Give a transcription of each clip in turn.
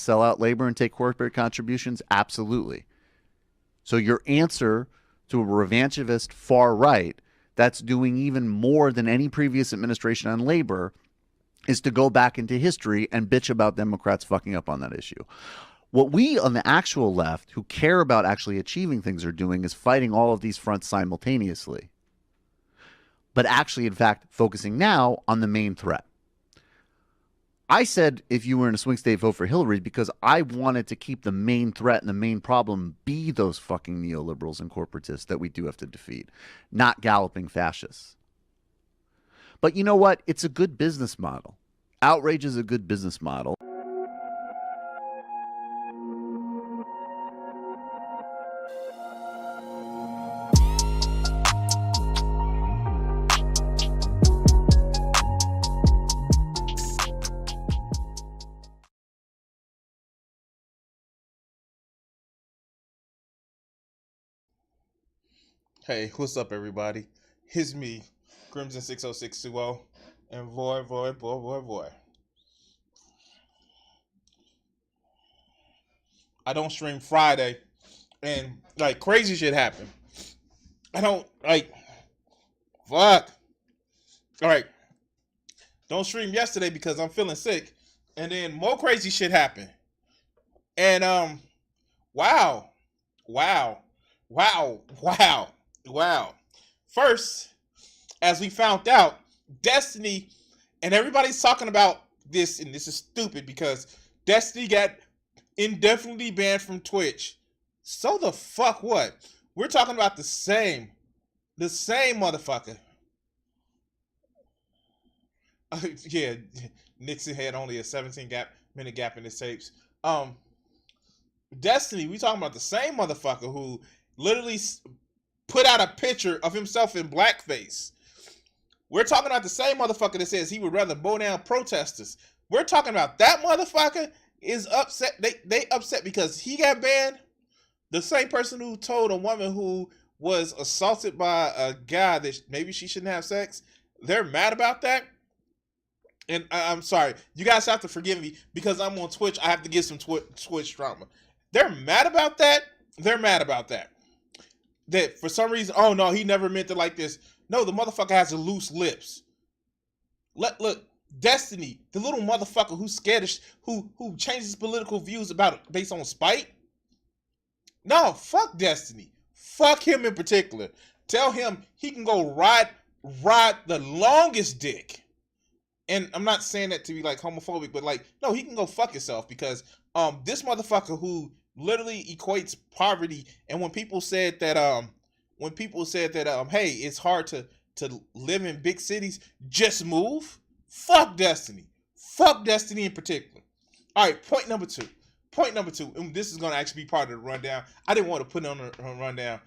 sell out labor and take corporate contributions? Absolutely. So your answer to a revanchist far right that's doing even more than any previous administration on labor is to go back into history and bitch about Democrats fucking up on that issue. What we on the actual left who care about actually achieving things are doing is fighting all of these fronts simultaneously. But actually, in fact, focusing now on the main threat. I said if you were in a swing state, vote for Hillary because I wanted to keep the main threat and the main problem be those fucking neoliberals and corporatists that we do have to defeat, not galloping fascists. But you know what? It's a good business model. Outrage is a good business model. Hey, what's up, everybody? It's me, Crimson60620, and boy. I don't stream Friday, and, like, crazy shit happened. I don't, like, fuck. Alright, don't stream yesterday because I'm feeling sick, and then more crazy shit happened. And, wow. First, as we found out, Destiny, and everybody's talking about this, and this is stupid because Destiny got indefinitely banned from Twitch. So the fuck what? We're talking about the same motherfucker. Yeah, Nixon had only a 17-minute gap in his tapes. Destiny, we talking about the same motherfucker who literally put out a picture of himself in blackface. We're talking about the same motherfucker that says he would rather mow down protesters. We're talking about that motherfucker is upset. They upset because he got banned. The same person who told a woman who was assaulted by a guy that maybe she shouldn't have sex, they're mad about that. And I'm sorry, you guys have to forgive me because I'm on Twitch. I have to get some Twitch drama. They're mad about that. That for some reason, oh no, he never meant it like this. No, the motherfucker has a loose lips. Look, Destiny, the little motherfucker who's scared of who changes political views based on spite. No, fuck Destiny. Fuck him in particular. Tell him he can go ride the longest dick. And I'm not saying that to be like homophobic, but like, no, he can go fuck himself because this motherfucker who literally equates poverty, and when people said that hey, it's hard to live in big cities, just move. Fuck Destiny in particular. All right, point number two, and this is gonna actually be part of the rundown. I didn't want to put it on a rundown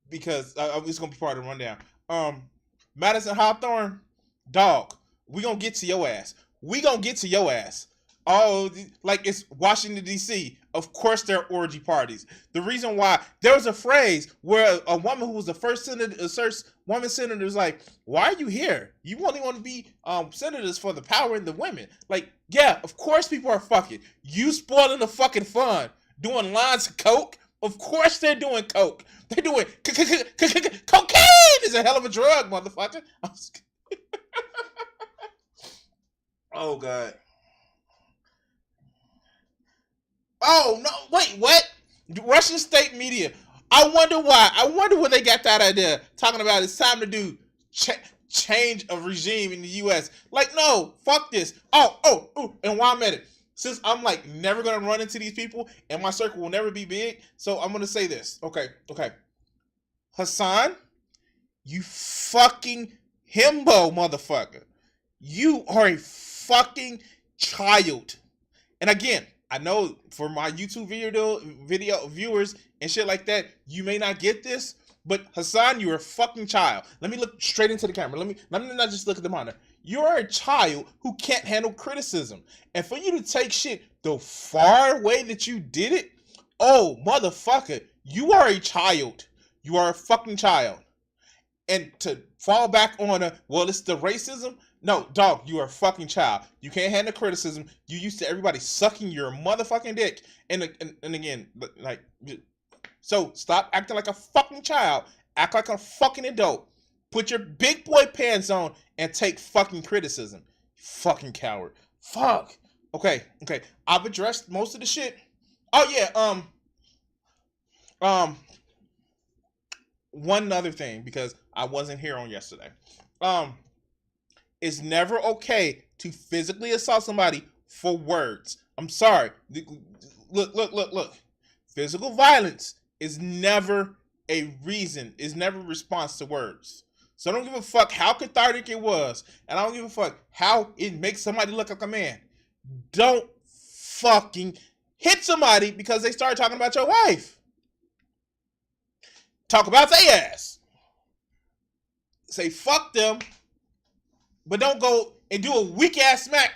because it's gonna be part of the rundown. Madison Hawthorne, dog, we gonna get to your ass. Oh, like it's Washington, D.C. Of course there are orgy parties. The reason why, there was a phrase where a woman who was the first woman senator was like, why are you here? You only want to be senators for the power and the women. Like, yeah, of course people are fucking. You spoiling the fucking fun. Doing lines of coke? Of course they're doing coke. They're doing cocaine is a hell of a drug, motherfucker. Oh, God. Oh, no, wait, what? Russian state media. I wonder why. I wonder where they got that idea. Talking about it's time to do change of regime in the U.S. Like, no, fuck this. And while I'm at it, since I'm like never going to run into these people and my circle will never be big, so I'm going to say this. Okay. Hassan, you fucking himbo motherfucker. You are a fucking child. And again, I know for my YouTube video viewers and shit like that, you may not get this, but Hassan, you're a fucking child. Let me look straight into the camera. Let me not just look at the monitor. You're a child who can't handle criticism. And for you to take shit the far way that you did it, oh, motherfucker, you are a child. You are a fucking child. And to fall back on well, it's the racism. No, dog, you are a fucking child. You can't handle criticism. You used to everybody sucking your motherfucking dick. And again, like, so stop acting like a fucking child. Act like a fucking adult. Put your big boy pants on and take fucking criticism. Fucking coward. Fuck. Okay. I've addressed most of the shit. Oh yeah. Um. One other thing, because I wasn't here on yesterday. Um. It's never okay to physically assault somebody for words. I'm sorry. Look. Physical violence is never a reason, is never a response to words. So I don't give a fuck how cathartic it was, and I don't give a fuck how it makes somebody look like a man. Don't fucking hit somebody because they started talking about your wife. Talk about their ass. Say fuck them, but don't go and do a weak ass smack.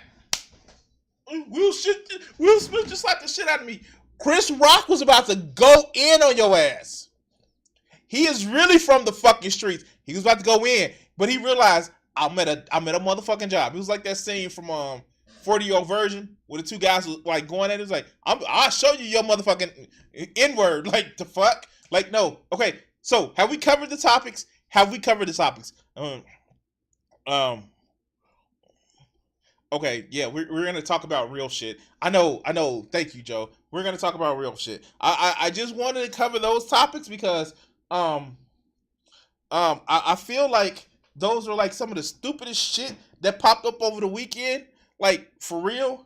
Will Smith just slapped the shit out of me. Chris Rock was about to go in on your ass. He is really from the fucking streets. He was about to go in, but he realized I'm at a motherfucking job. It was like that scene from 40-Year-Old Virgin where the two guys was like going at it. It was like, I'll show you your motherfucking N-word. Like, the fuck? Like, no. Okay, so have we covered the topics? Okay, yeah, we're gonna talk about real shit. I know. Thank you, Joe. We're gonna talk about real shit. I just wanted to cover those topics because I feel like those were like some of the stupidest shit that popped up over the weekend. Like, for real.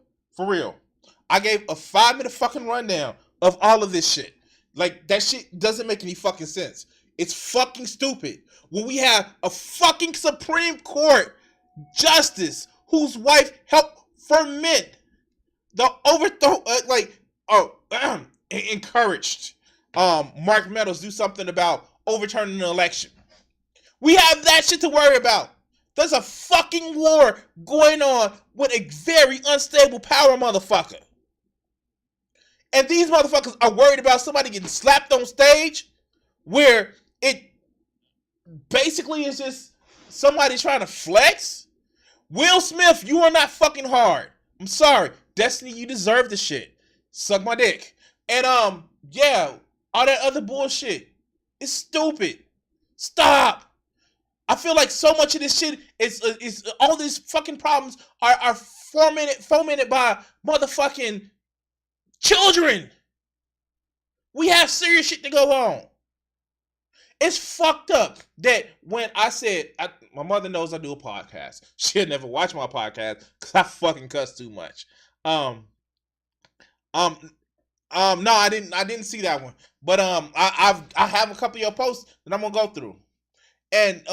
I gave a 5-minute fucking rundown of all of this shit. Like, that shit doesn't make any fucking sense. It's fucking stupid. When we have a fucking Supreme Court justice whose wife helped ferment the overthrow, encouraged Mark Meadows do something about overturning the election. We have that shit to worry about. There's a fucking war going on with a very unstable power motherfucker. And these motherfuckers are worried about somebody getting slapped on stage where it basically is just somebody trying to flex. Will Smith, you are not fucking hard. I'm sorry. Destiny, you deserve the shit. Suck my dick. And yeah, all that other bullshit. It's stupid. Stop. I feel like so much of this shit is all these fucking problems are fomented by motherfucking children. We have serious shit to go on. It's fucked up that when I said, my mother knows I do a podcast. She'll never watch my podcast because I fucking cuss too much. No, I didn't see that one. But I have a couple of your posts that I'm gonna go through. And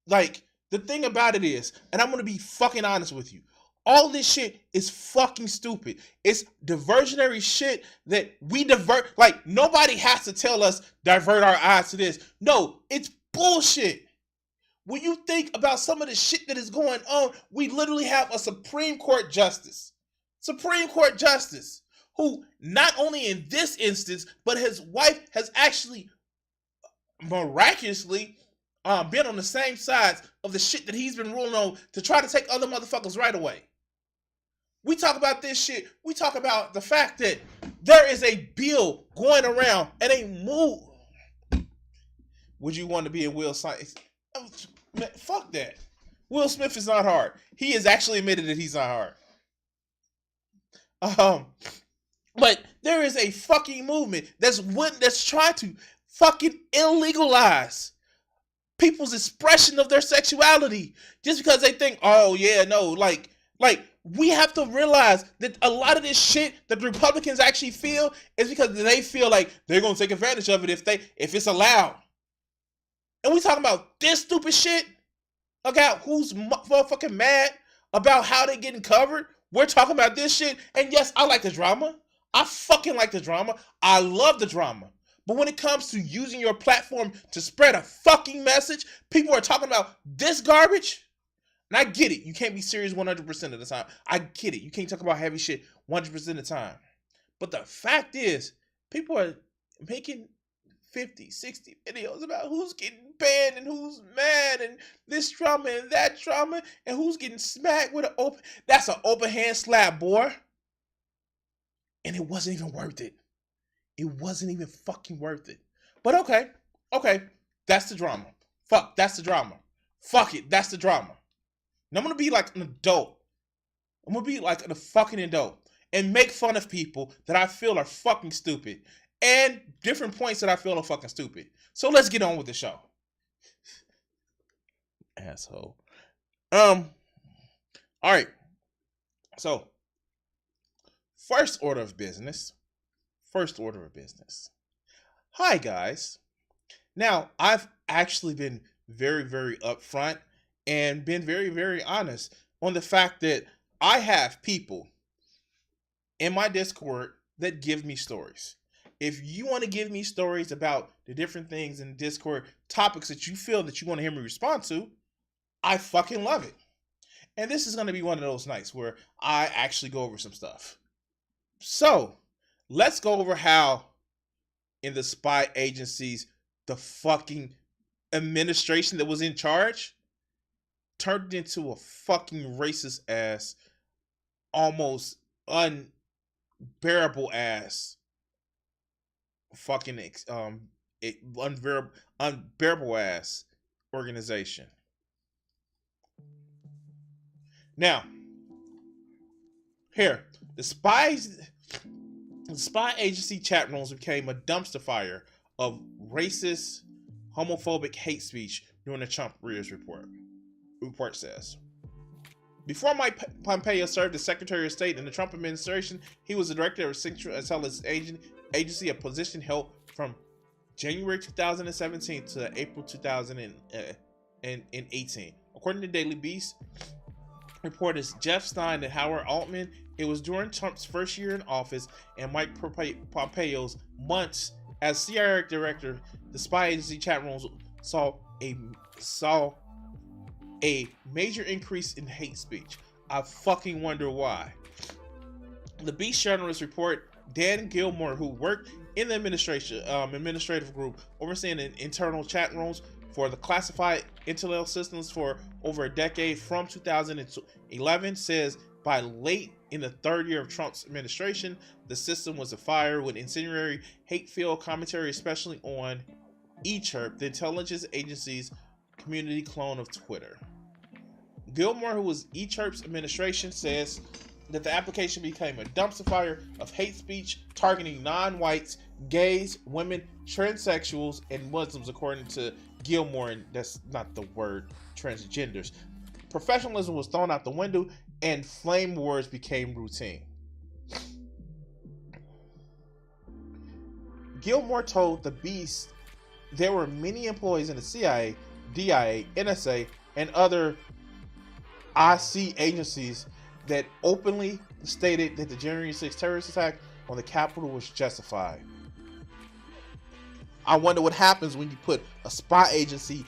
like, the thing about it is, and I'm gonna be fucking honest with you, all this shit is fucking stupid. It's diversionary shit that we divert. Like, nobody has to tell us divert our eyes to this. No, it's bullshit. When you think about some of the shit that is going on, we literally have a Supreme Court justice, who not only in this instance, but his wife has actually miraculously been on the same sides of the shit that he's been ruling on to try to take other motherfuckers right away. We talk about this shit. We talk about the fact that there is a bill going around and a move. Would you want to be in Will Smith? Man, fuck that. Will Smith is not hard. He has actually admitted that he's not hard. But there is a fucking movement that's trying to fucking illegalize people's expression of their sexuality just because they think, oh yeah, no, like we have to realize that a lot of this shit that the Republicans actually feel is because they feel like they're gonna take advantage of it if it's allowed. And we talking about this stupid shit. Okay, who's motherfucking mad about how they getting covered? We're talking about this shit. And yes, I like the drama. I fucking like the drama. I love the drama. But when it comes to using your platform to spread a fucking message, people are talking about this garbage. And I get it. You can't be serious 100% of the time. I get it. You can't talk about heavy shit 100% of the time. But the fact is, people are making 50, 60 videos about who's getting banned and who's mad and this drama and that drama and who's getting smacked with that's an open hand slap, boy. And it wasn't even worth it. It wasn't even fucking worth it. But okay, that's the drama. Fuck, that's the drama. Fuck it, that's the drama. And I'm gonna be like an adult. I'm gonna be like a fucking adult and make fun of people that I feel are fucking stupid and different points that I feel are fucking stupid. So let's get on with the show. Asshole. All right. So, first order of business. Hi, guys. Now, I've actually been very, very upfront and been very, very honest on the fact that I have people in my Discord that give me stories. If you want to give me stories about the different things in Discord, topics that you feel that you want to hear me respond to, I fucking love it. And this is going to be one of those nights where I actually go over some stuff. So, let's go over how in the spy agencies, the fucking administration that was in charge turned into a fucking racist ass, almost unbearable ass fucking unbearable ass organization. Now, here, the spy agency chat rooms became a dumpster fire of racist, homophobic hate speech during the Trump Rears report. Report says. Before Mike Pompeo served as Secretary of State in the Trump administration, he was the director of Central Intelligence Agency, a position held from January 2017 to April 2018. According to Daily Beast, reporters Jeff Stein and Howard Altman, it was during Trump's first year in office and Mike Pompeo's months as CIA director, the spy agency chat rooms saw a major increase in hate speech. I fucking wonder why. The Beast journalist report Dan Gilmore, who worked in the administrative group overseeing the internal chat rooms for the classified intel systems for over a decade from 2011, says by late in the third year of Trump's administration, the system was afire with incendiary, hate-filled commentary, especially on eChirp, the intelligence agency's community clone of Twitter. Gilmore, who was eChirp's administration, says that the application became a dumpster fire of hate speech targeting non-whites, gays, women, transsexuals, and Muslims, according to Gilmore, and that's not the word transgenders. Professionalism was thrown out the window and flame wars became routine. Gilmore told the Beast there were many employees in the CIA, DIA, NSA, and other IC agencies that openly stated that the January 6th terrorist attack on the Capitol was justified. I wonder what happens when you put a spy agency,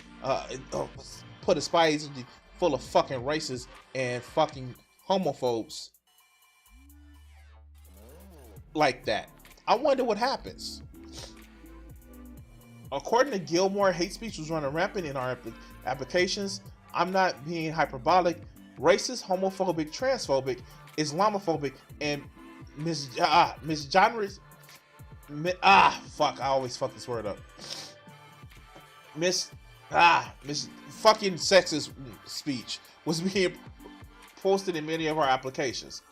full of fucking racists and fucking homophobes like that. I wonder what happens. According to Gilmore, hate speech was running rampant in our applications. I'm not being hyperbolic. Racist, homophobic, transphobic, Islamophobic, and misgenderist. Fuck! I always fuck this word up. Miss fucking sexist speech was being posted in many of our applications.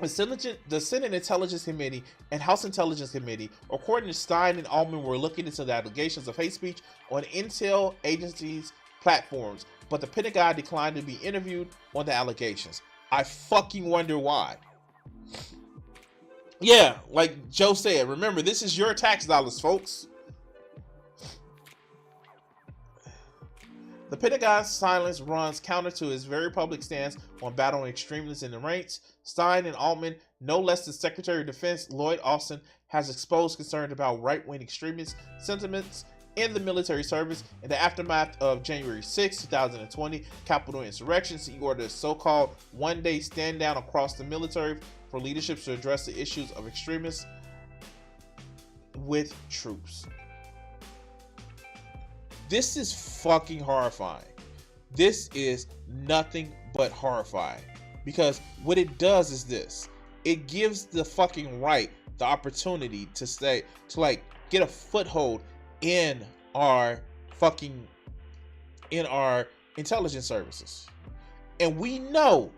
The Senate Intelligence Committee and House Intelligence Committee, according to Stein and Altman, were looking into the allegations of hate speech on intel agencies' platforms, but the Pentagon declined to be interviewed on the allegations. I fucking wonder why. Yeah, like Joe said, remember, this is your tax dollars, folks. The Pentagon's silence runs counter to his very public stance on battling extremists in the ranks. Stein and Altman, no less than Secretary of Defense Lloyd Austin, has exposed concerns about right-wing extremist sentiments in the military service. In the aftermath of January 6, 2020, Capitol insurrections, he ordered a so-called one-day stand-down across the military for leadership to address the issues of extremists with troops. This is fucking horrifying. This is nothing but horrifying. Because what it does is this. It gives the fucking right the opportunity to stay, to like get a foothold in our fucking, in our intelligence services. And we know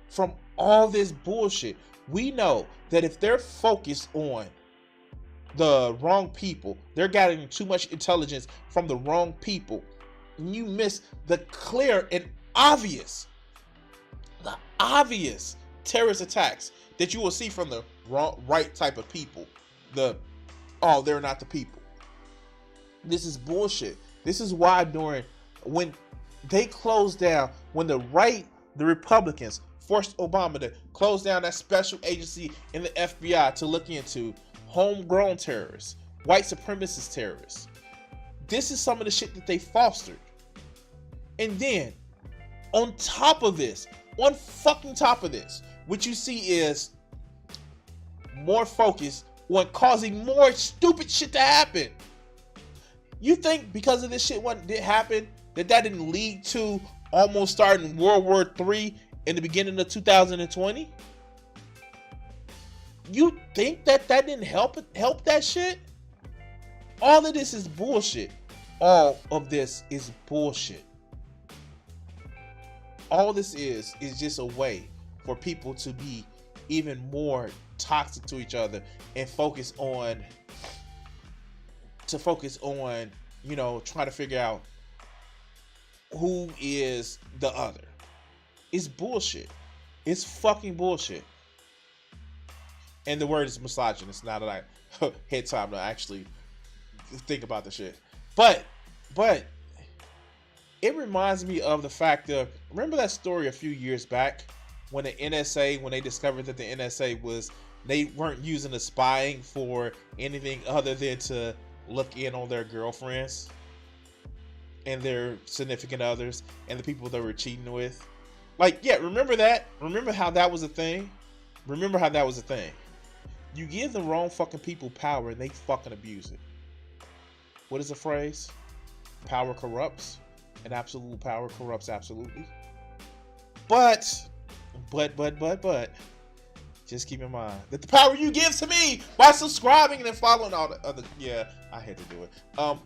from all this bullshit, we know that if they're focused on the wrong people, they're getting too much intelligence from the wrong people, and you miss the clear and obvious, terrorist attacks that you will see from the right type of people. They're not the people. This is bullshit. This is why when they closed down, when the Republicans forced Obama to close down that special agency in the FBI to look into homegrown terrorists, white supremacist terrorists. This is some of the shit that they fostered. And then, on top of this, what you see is more focus on causing more stupid shit to happen. You think because of this shit didn't happen, that didn't lead to almost starting World War III in the beginning of 2020? You think that didn't help that shit? All of this is bullshit. All of this is bullshit. All this is just a way for people to be even more toxic to each other and focus on, you know, trying to figure out who is the other. It's bullshit. It's fucking bullshit. And the word is misogynist. Now that I had time to actually think about the shit, but it reminds me of the fact of, remember that story a few years back when the NSA, when they discovered that the NSA they weren't using the spying for anything other than to look in on their girlfriends and their significant others and the people they were cheating with. Like, yeah, remember that? Remember how that was a thing? You give the wrong fucking people power and they fucking abuse it. What is the phrase? Power corrupts, and absolute power corrupts absolutely. But, just keep in mind that the power you give to me by subscribing and then following all the other, yeah, I had to do it.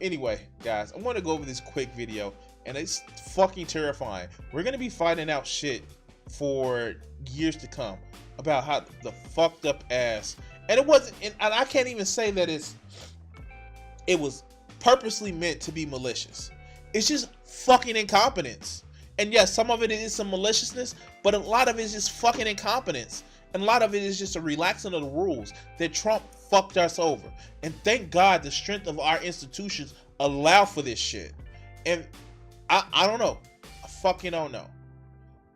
Anyway, guys, I want to go over this quick video, and it's fucking terrifying. We're going to be finding out shit for years to come about how the fucked up ass, and it wasn't, and I can't even say that it was purposely meant to be malicious. It's just fucking incompetence. And yes, some of it is some maliciousness, but a lot of it is just fucking incompetence. And a lot of it is just a relaxing of the rules that Trump fucked us over. And thank God the strength of our institutions allow for this shit. And I don't know. I fucking don't know.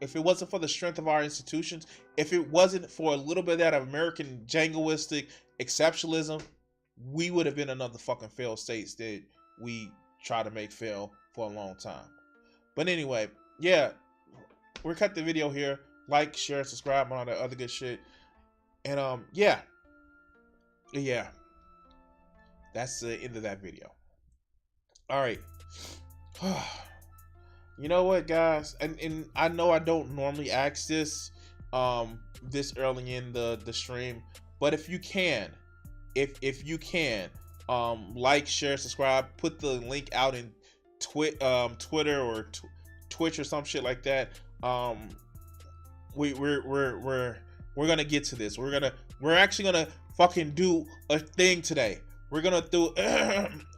If it wasn't for the strength of our institutions, if it wasn't for a little bit of that American jingoistic exceptionalism, we would have been another fucking failed states that we try to make fail for a long time. But anyway, yeah, we're cut the video here. Like, share, subscribe, and all that other good shit. And yeah, that's the end of that video. All right. You know what, guys? And I know I don't normally ask this this early in the stream, but if you can, if you can, like, share, subscribe, put the link out in Twitter or Twitch or some shit like that. We're gonna get to this. We're actually gonna fucking do a thing today. We're gonna do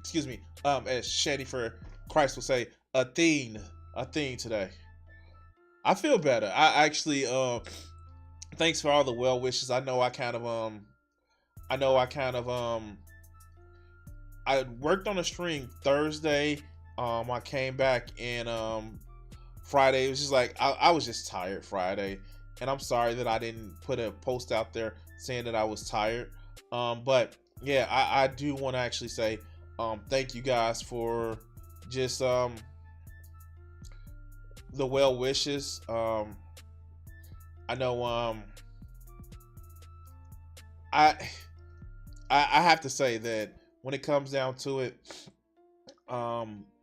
excuse me, as Shandy for Christ will say, a thing today. I feel better. I actually thanks for all the well wishes. I worked on a stream Thursday. I came back and Friday, it was just like I was just tired Friday, and I'm sorry that I didn't put a post out there saying that I was tired. But yeah, I do want to actually say thank you guys for just the well wishes. I know I have to say that when it comes down to it,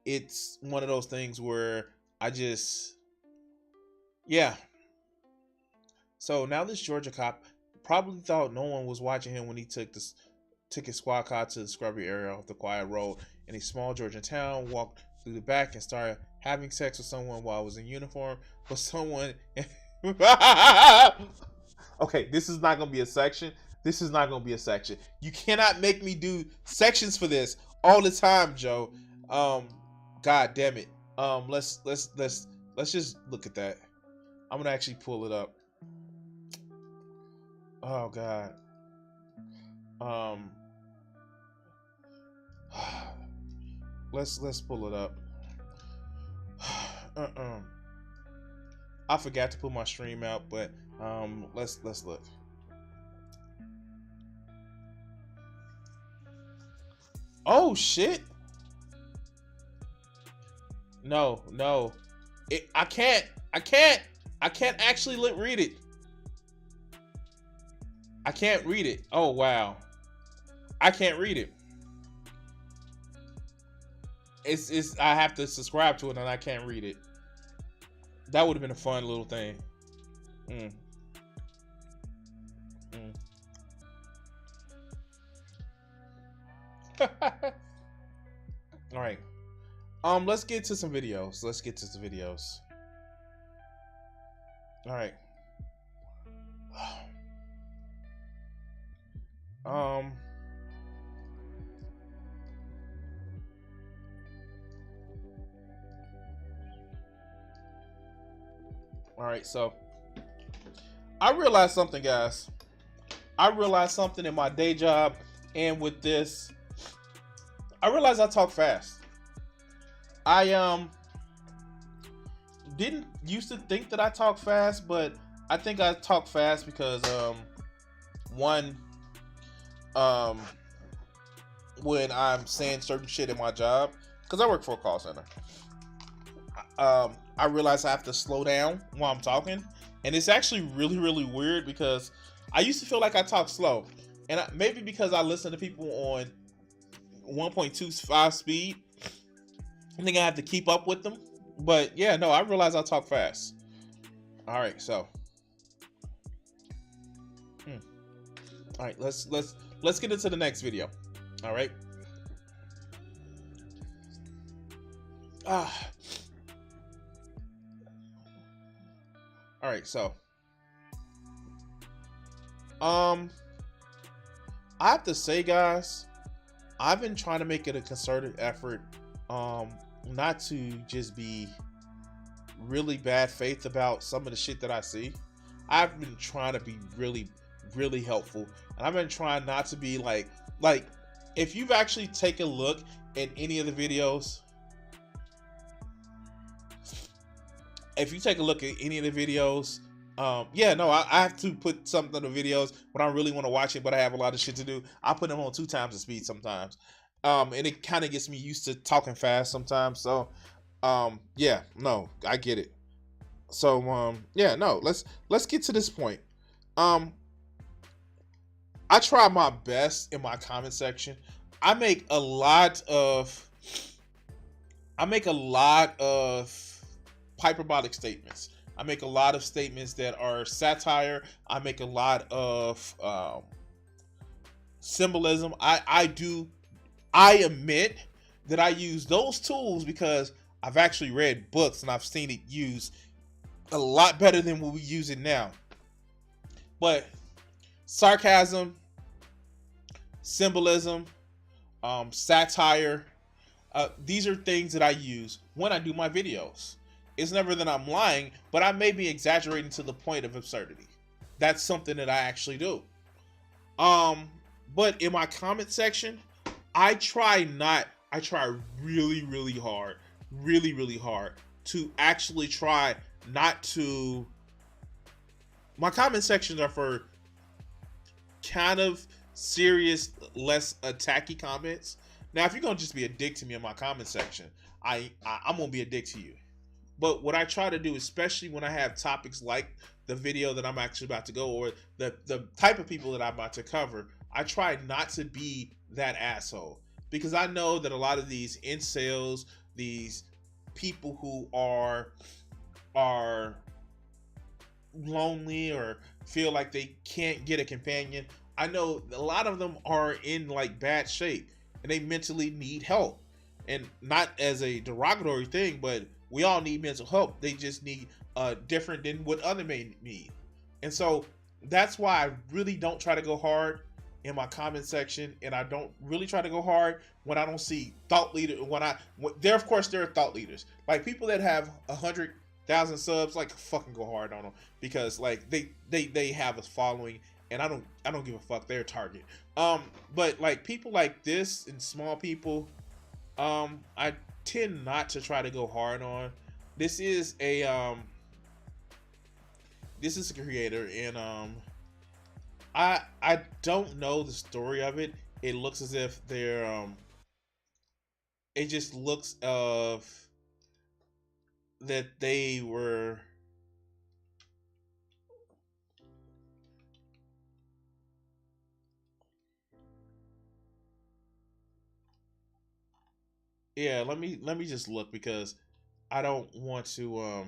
It's one of those things where I just, yeah. So now this Georgia cop probably thought no one was watching him when he took his squad car to the scrubby area off the quiet road in a small Georgia town, walked through the back and started having sex with someone while I was in uniform. But someone okay, this is not gonna be a section. This is not gonna be a section. You cannot make me do sections for this all the time, Joe. God damn it. Let's just look at that. I'm gonna actually pull it up. Oh God. Let's pull it up. I forgot to put my stream out, but let's look. Oh shit. No. I can't actually read it. I can't read it. Oh wow. I can't read it. It's I have to subscribe to it and I can't read it. That would have been a fun little thing. All right. Let's get to some videos. All right. All right, so I realized something, guys. I realized something in my day job and with this. I realized I talk fast. I didn't used to think that I talk fast, but I think I talk fast because one, when I'm saying certain shit in my job, because I work for a call center, I realize I have to slow down while I'm talking, and it's actually really weird because I used to feel like I talk slow, and maybe because I listen to people on 1.25 speed, I think I have to keep up with them. But yeah, no, I realize I talk fast. All right, so, all right, let's get into the next video. All right. All right, so I have to say, guys, I've been trying to make it a concerted effort not to just be really bad faith about some of the shit that I see. I've been trying to be really helpful, and I've been trying not to be like if you've actually taken a look at any of the videos, I have to put something on the videos when I really want to watch it, but I have a lot of shit to do. I put them on 2 times the speed sometimes. And it kind of gets me used to talking fast sometimes. So, yeah, no, I get it. So, yeah, no, let's get to this point. I try my best in my comment section. I make a lot of hyperbolic statements. I make a lot of statements that are satire. I make a lot of symbolism. I admit that I use those tools because I've actually read books and I've seen it used a lot better than what we use it now. But sarcasm, symbolism, satire, these are things that I use when I do my videos. It's never that I'm lying, but I may be exaggerating to the point of absurdity. That's something that I actually do. But in my comment section, I try really hard to actually try not to. My comment sections are for kind of serious, less attacky comments. Now, if you're gonna just be a dick to me in my comment section, I'm gonna be a dick to you. But what I try to do, especially when I have topics like the video that I'm actually about to go, or the type of people that I'm about to cover, I try not to be that asshole. because I know that a lot of these incels, these people who are lonely or feel like they can't get a companion, I know a lot of them are in like bad shape and they mentally need help. And not as a derogatory thing, but we all need mental help. They just need different than what other men need. And so that's why I really don't try to go hard in my comment section, and I don't really try to go hard when I don't see thought leaders. There, of course, there are thought leaders, like people that have 100,000 subs. Like, fucking go hard on them, because like they have a following, and I don't give a fuck. They're a target. But like people like this and small people, I tend not to try to go hard on. This is a creator, and I don't know the story of it. It looks as if they're it just looks of that they were yeah, let me just look, because I don't want to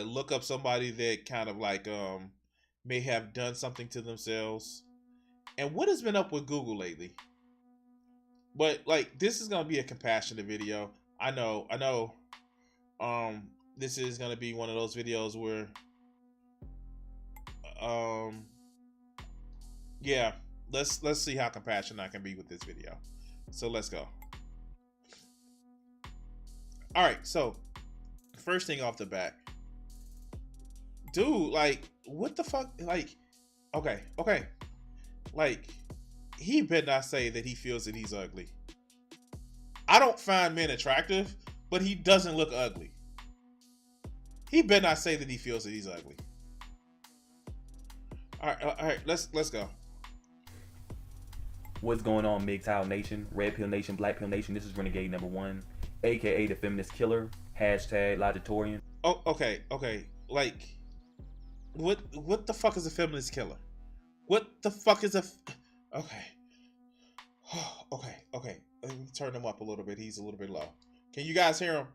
look up somebody that kind of like may have done something to themselves. And what has been up with Google lately? But like, this is gonna be a compassionate video. I know. This is gonna be one of those videos where yeah, let's see how compassionate I can be with this video. So let's go. All right, so first thing off the bat, dude, like, what the fuck? Like, okay, like, he better not say that he feels that he's ugly. I don't find men attractive, but he doesn't look ugly. He better not say that he feels that he's ugly. All right, let's go. What's going on, MGTOW Nation, Red Pill Nation, Black Pill Nation? This is Renegade #1, aka the Feminist Killer, hashtag Logitorian. Oh, okay. Like, what the fuck is a feminist killer? What the fuck is okay. Okay. Let me turn him up a little bit. He's a little bit low. Can you guys hear him?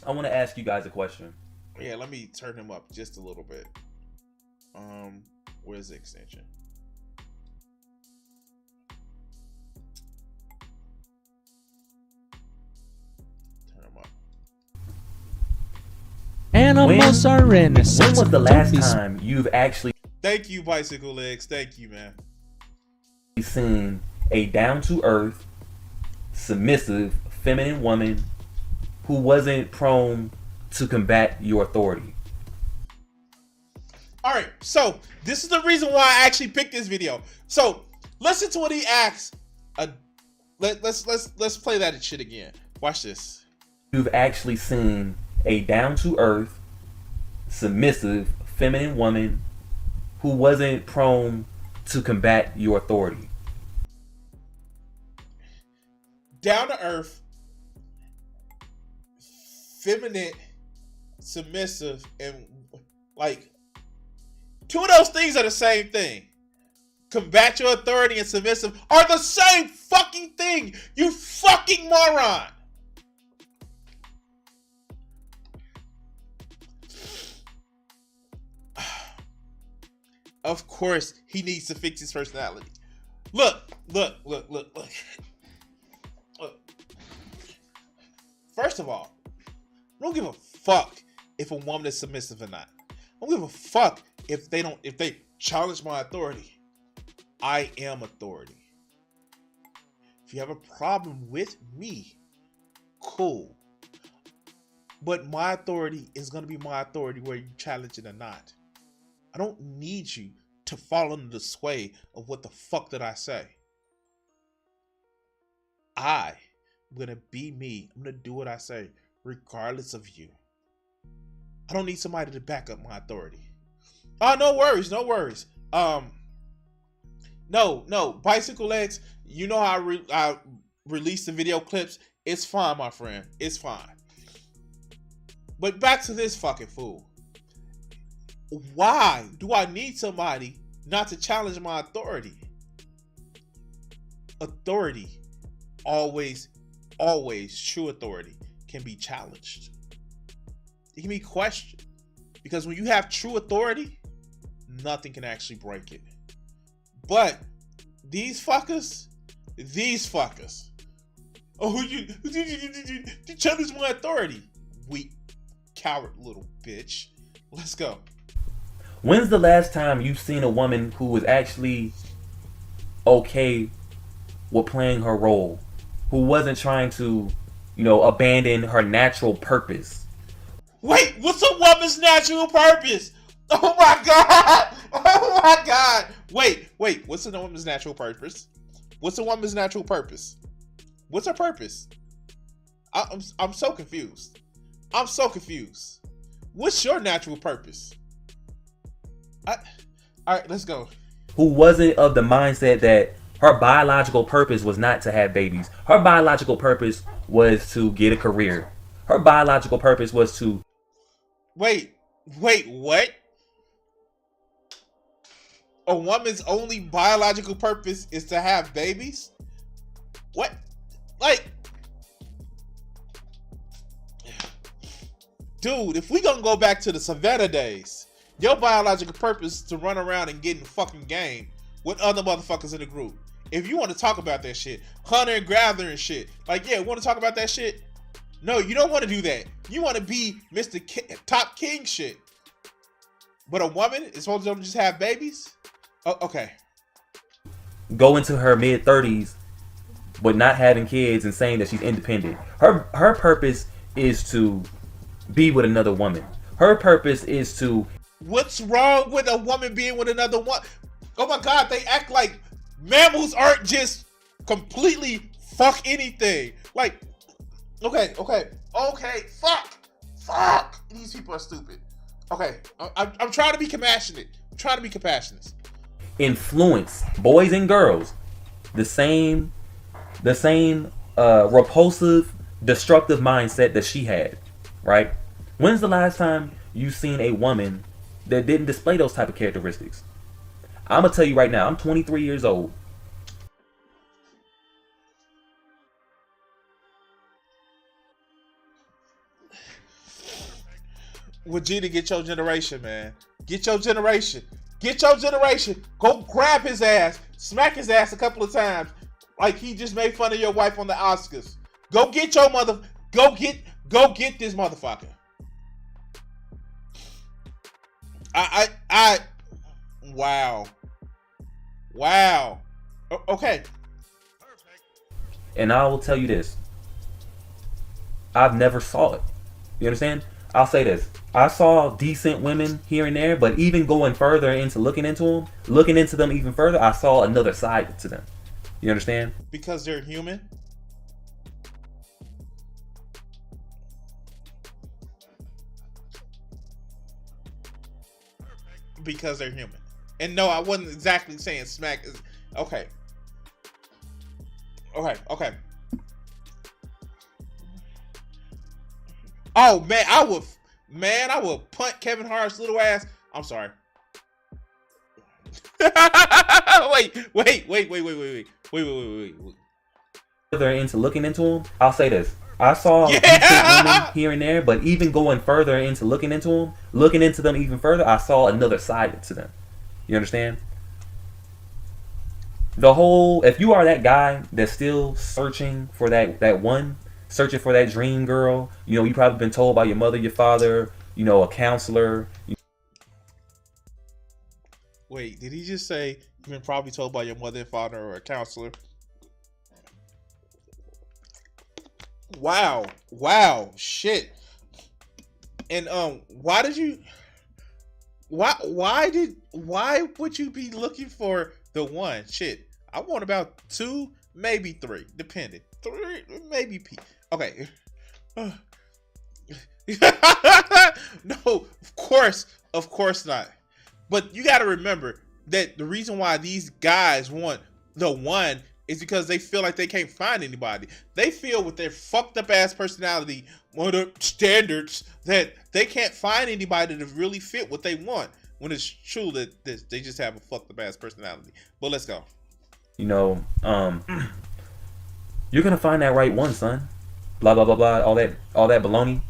I want to ask you guys a question. Yeah, let me turn him up just a little bit. Where's the extension? Turn him up. Animals are innocent. When was the last time you've actually Thank you, Bicycle Legs. Thank you, man. seen a down-to-earth, submissive, feminine woman who wasn't prone to combat your authority? All right, so this is the reason why I actually picked this video. So listen to what he asked. Let's play that shit again. Watch this. You've actually seen a down-to-earth, submissive, feminine woman who wasn't prone to combat your authority? Down to earth, feminine, submissive, and like, two of those things are the same thing. Combat your authority and submissive are the same fucking thing, you fucking moron. Of course, he needs to fix his personality. Look. First of all, I don't give a fuck if a woman is submissive or not. I don't give a fuck if they challenge my authority. I am authority. If you have a problem with me, cool. But my authority is going to be my authority whether you challenge it or not. I don't need you to fall under the sway of what the fuck that I say. I'm going to be me. I'm going to do what I say, regardless of you. I don't need somebody to back up my authority. Oh, no worries. No, Bicycle Legs, you know how I release the video clips? It's fine, my friend. It's fine. But back to this fucking fool. Why do I need somebody not to challenge my authority. Authority, always, true authority can be challenged. It can be questioned. Because when you have true authority, nothing can actually break it. But these fuckers, oh, you challenge my authority. Weak, coward little bitch. Let's go. When's the last time you've seen a woman who was actually okay with playing her role, who wasn't trying to, abandon her natural purpose? Wait, what's a woman's natural purpose? Oh my god! Oh my god! Wait, what's a woman's natural purpose? What's a woman's natural purpose? What's her purpose? I'm so confused. I'm so confused. What's your natural purpose? All right, let's go. Who wasn't of the mindset that her biological purpose was not to have babies. Her biological purpose was to get a career. Her biological purpose was to... Wait, what? A woman's only biological purpose is to have babies? What? Like... Dude, if we gonna go back to the Savannah days, your biological purpose is to run around and get in the fucking game with other motherfuckers in the group. If you want to talk about that shit, hunter and gatherer and shit, like, yeah, want to talk about that shit? No, you don't want to do that. You want to be Mr. Top King shit. But a woman is supposed to just have babies? Oh, okay. Go into her mid-30s but not having kids and saying that she's independent. Her purpose is to be with another woman. Her purpose is to... What's wrong with a woman being with another woman? Oh my god, they act like mammals aren't just completely fuck anything. Like, okay, fuck. These people are stupid. Okay, I'm trying to be compassionate. Influence boys and girls the same repulsive, destructive mindset that she had, right? When's the last time you've seen a woman that didn't display those type of characteristics? I'm gonna tell you right now, I'm 23 years old. Vegeta, get your generation, man. Get your generation. Go grab his ass. Smack his ass a couple of times. Like he just made fun of your wife on the Oscars. Go get your mother. Go get this motherfucker. Wow. Okay. And I will tell you this. I've never saw it. You understand? I'll say this. I saw decent women here and there, but even going further into looking into them even further, I saw another side to them. You understand? Because they're human? Because they're human. And no, I wasn't exactly saying smack is... Okay. Oh, man, I would punt Kevin Hart's little ass. I'm sorry. Wait. Further into looking into them, I'll say this. I saw decent women here and there, but even going further into looking into them even further, I saw another side to them. You understand? If you are that guy that's still searching for searching for that dream girl, you probably been told by your mother, your father, a counselor. Wait, did he just say you've been probably told by your mother and father or a counselor? Wow, shit. And why would you be looking for the one? Shit, I want about 2, maybe 3, depending. 3, maybe P. Okay. No, of course not. But you got to remember that the reason why these guys want the one is because they feel like they can't find anybody. They feel with their fucked up ass personality, one of the standards, that they can't find anybody to really fit what they want. when it's true that they just have a fucked up ass personality. But let's go. You know, you're gonna find that right one, son. Blah blah blah blah. All that baloney.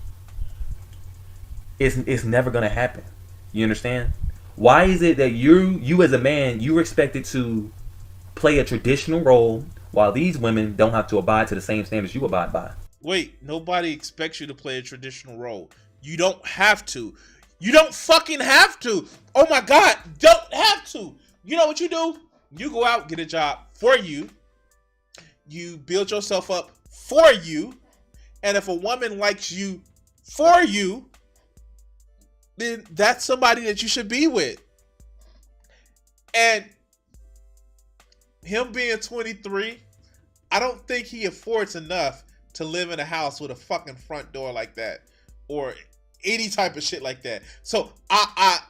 It's never gonna happen. You understand? Why is it that you as a man, you're expected to play a traditional role while these women don't have to abide to the same standards you abide by? Wait, nobody expects you to play a traditional role. You don't have to. You don't fucking have to. Oh my God, don't have to. You know what you do? You go out, get a job for you. You build yourself up for you. And if a woman likes you for you, then that's somebody that you should be with. And him being 23, I don't think he affords enough to live in a house with a fucking front door like that, or any type of shit like that. So I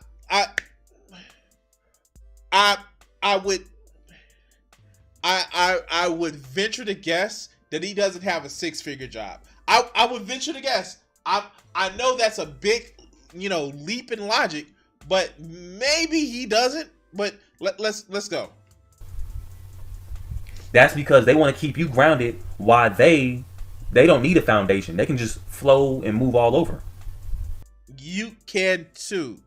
would venture to guess that he doesn't have a 6-figure job. I would venture to guess. I know that's a big, leap in logic, but maybe he doesn't. But let's go. That's because they want to keep you grounded while they don't need a foundation. They can just flow and move all over. You can too.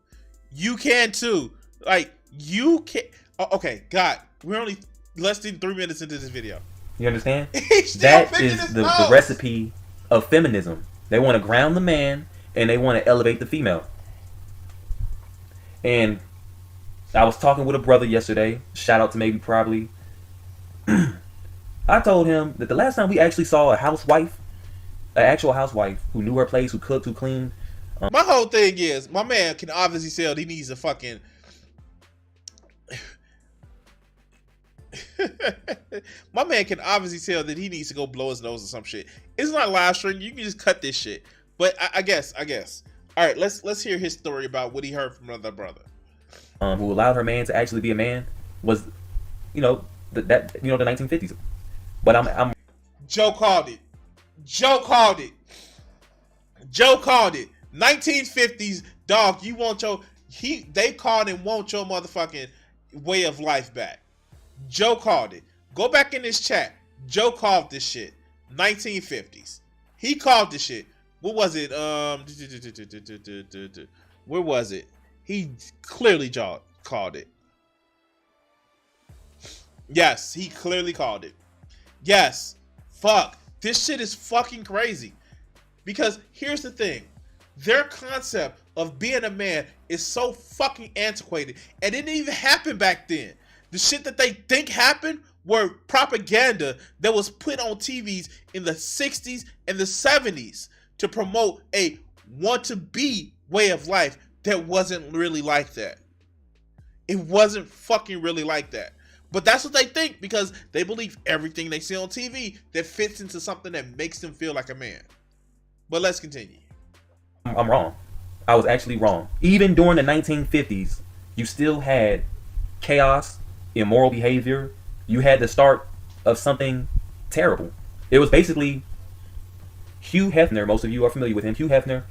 Like, you can. Okay, God, we're only less than 3 minutes into this video. You understand? That is the recipe of feminism. They want to ground the man and they want to elevate the female. And I was talking with a brother yesterday. Shout out to maybe probably. I told him that the last time we actually saw an actual housewife who knew her place, who cooked, who cleaned. My whole thing is, my man can obviously tell he needs a fucking. My man can obviously tell that he needs to go blow his nose or some shit. It's not live stream. You can just cut this shit. But I guess. All right, let's hear his story about what he heard from another brother. Who allowed her man to actually be a man was, the 1950s. But I'm. Joe called it. 1950s, dog. You want they called and want your motherfucking way of life back. Joe called it. Go back in this chat. Joe called this shit. 1950s. He called this shit. What was it? Where was it? He clearly called it. Yes, he clearly called it. Yes. Fuck. This shit is fucking crazy. Because here's the thing. Their concept of being a man is so fucking antiquated. And it didn't even happen back then. The shit that they think happened were propaganda that was put on TVs in the 60s and the 70s to promote a want-to-be way of life that wasn't really like that. It wasn't fucking really like that. But that's what they think because they believe everything they see on TV that fits into something that makes them feel like a man. But let's continue. I'm wrong. I was actually wrong. Even during the 1950s, you still had chaos, immoral behavior. You had the start of something terrible. It was basically Hugh Hefner. Most of you are familiar with him. Hugh Hefner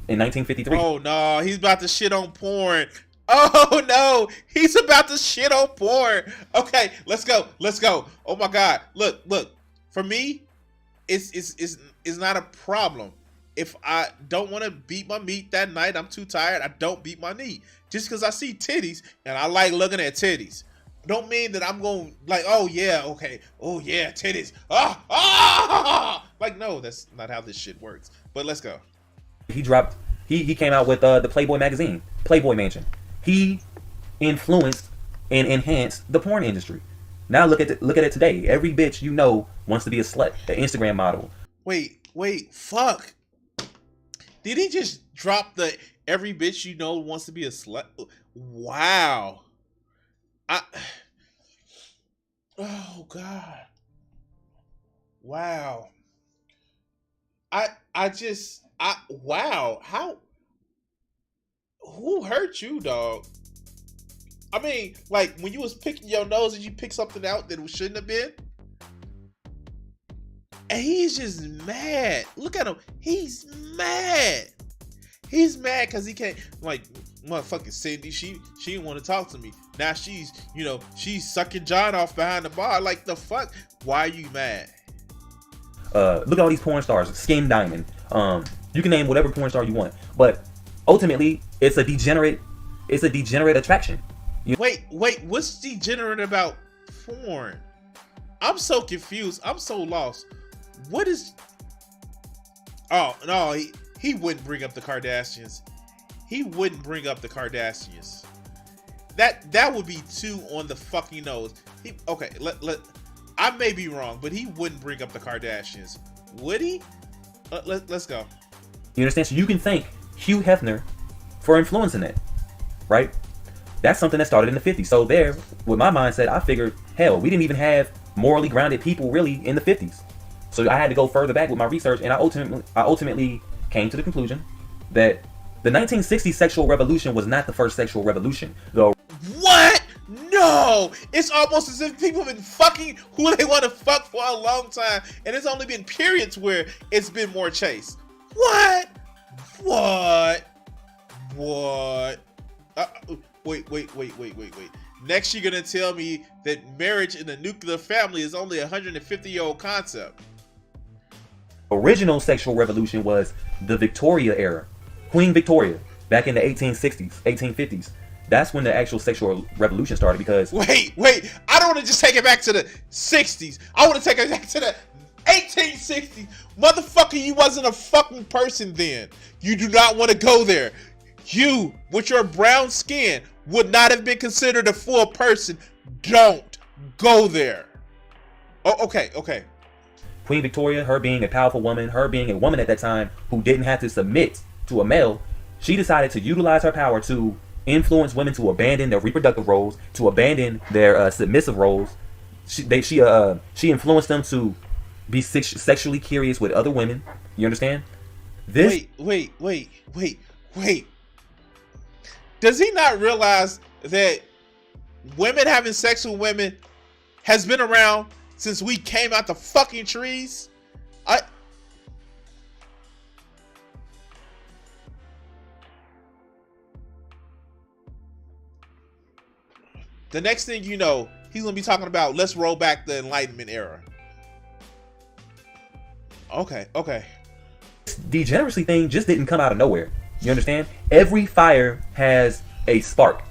in 1953. Oh no, he's about to shit on porn. Oh no, he's about to shit on porn. Okay, let's go. Oh my God, look. For me, it's not a problem. If I don't want to beat my meat that night, I'm too tired, I don't beat my meat. Just because I see titties and I like looking at titties, don't mean that I'm going like, oh yeah, okay, oh yeah, titties. Like, no, that's not how this shit works. But let's go. He came out with the Playboy magazine, Playboy Mansion. He influenced and enhanced the porn industry. Now look at it today. Every bitch you know wants to be a slut, an Instagram model. Wait, fuck. Did he just drop the every bitch you know wants to be a slut? Wow. Oh God. Wow. Wow. How? Who hurt you, dog? I mean, like when you was picking your nose and you picked something out that shouldn't have been. And he's just mad. Look at him. He's mad. He's mad because he can't, like, motherfucking Cindy, she didn't want to talk to me. Now she's, she's sucking John off behind the bar. Like, the fuck? Why are you mad? Look at all these porn stars. Skin Diamond. You can name whatever porn star you want, but ultimately, it's a degenerate attraction. Wait, what's degenerate about porn? I'm so confused. I'm so lost. What is... Oh, no, he wouldn't bring up the Kardashians. He wouldn't bring up the Kardashians. That would be too on the fucking nose. Okay, I may be wrong, but he wouldn't bring up the Kardashians. Would he? Let's go. You understand? So you can thank Hugh Hefner for influencing that, right? That's something that started in the 50s. So there, with my mindset, I figured, hell, we didn't even have morally grounded people really in the 50s. So I had to go further back with my research, and I ultimately came to the conclusion that the 1960s sexual revolution was not the first sexual revolution. Though. What? No! It's almost as if people have been fucking who they want to fuck for a long time, and it's only been periods where it's been more chase. What? Wait. Next, you're gonna tell me that marriage in a nuclear family is only a 150-year-old concept. Original sexual revolution was the Victoria era. Queen Victoria, back in the 1860s, 1850s. That's when the actual sexual revolution started because... Wait. I don't want to just take it back to the 60s. I want to take it back to the 1860s. Motherfucker, you wasn't a fucking person then. You do not want to go there. You, with your brown skin, would not have been considered a full person. Don't go there. Oh, okay. Queen Victoria, her being a powerful woman, her being a woman at that time who didn't have to submit to a male, she decided to utilize her power to influence women to abandon their reproductive roles, to abandon their submissive roles. She influenced them to be sexually curious with other women. You understand? Wait. Does he not realize that women having sex with women has been around since we came out the fucking trees? The next thing you know, he's gonna be talking about let's roll back the Enlightenment era. Okay. Degeneracy thing just didn't come out of nowhere. You understand? Every fire has a spark.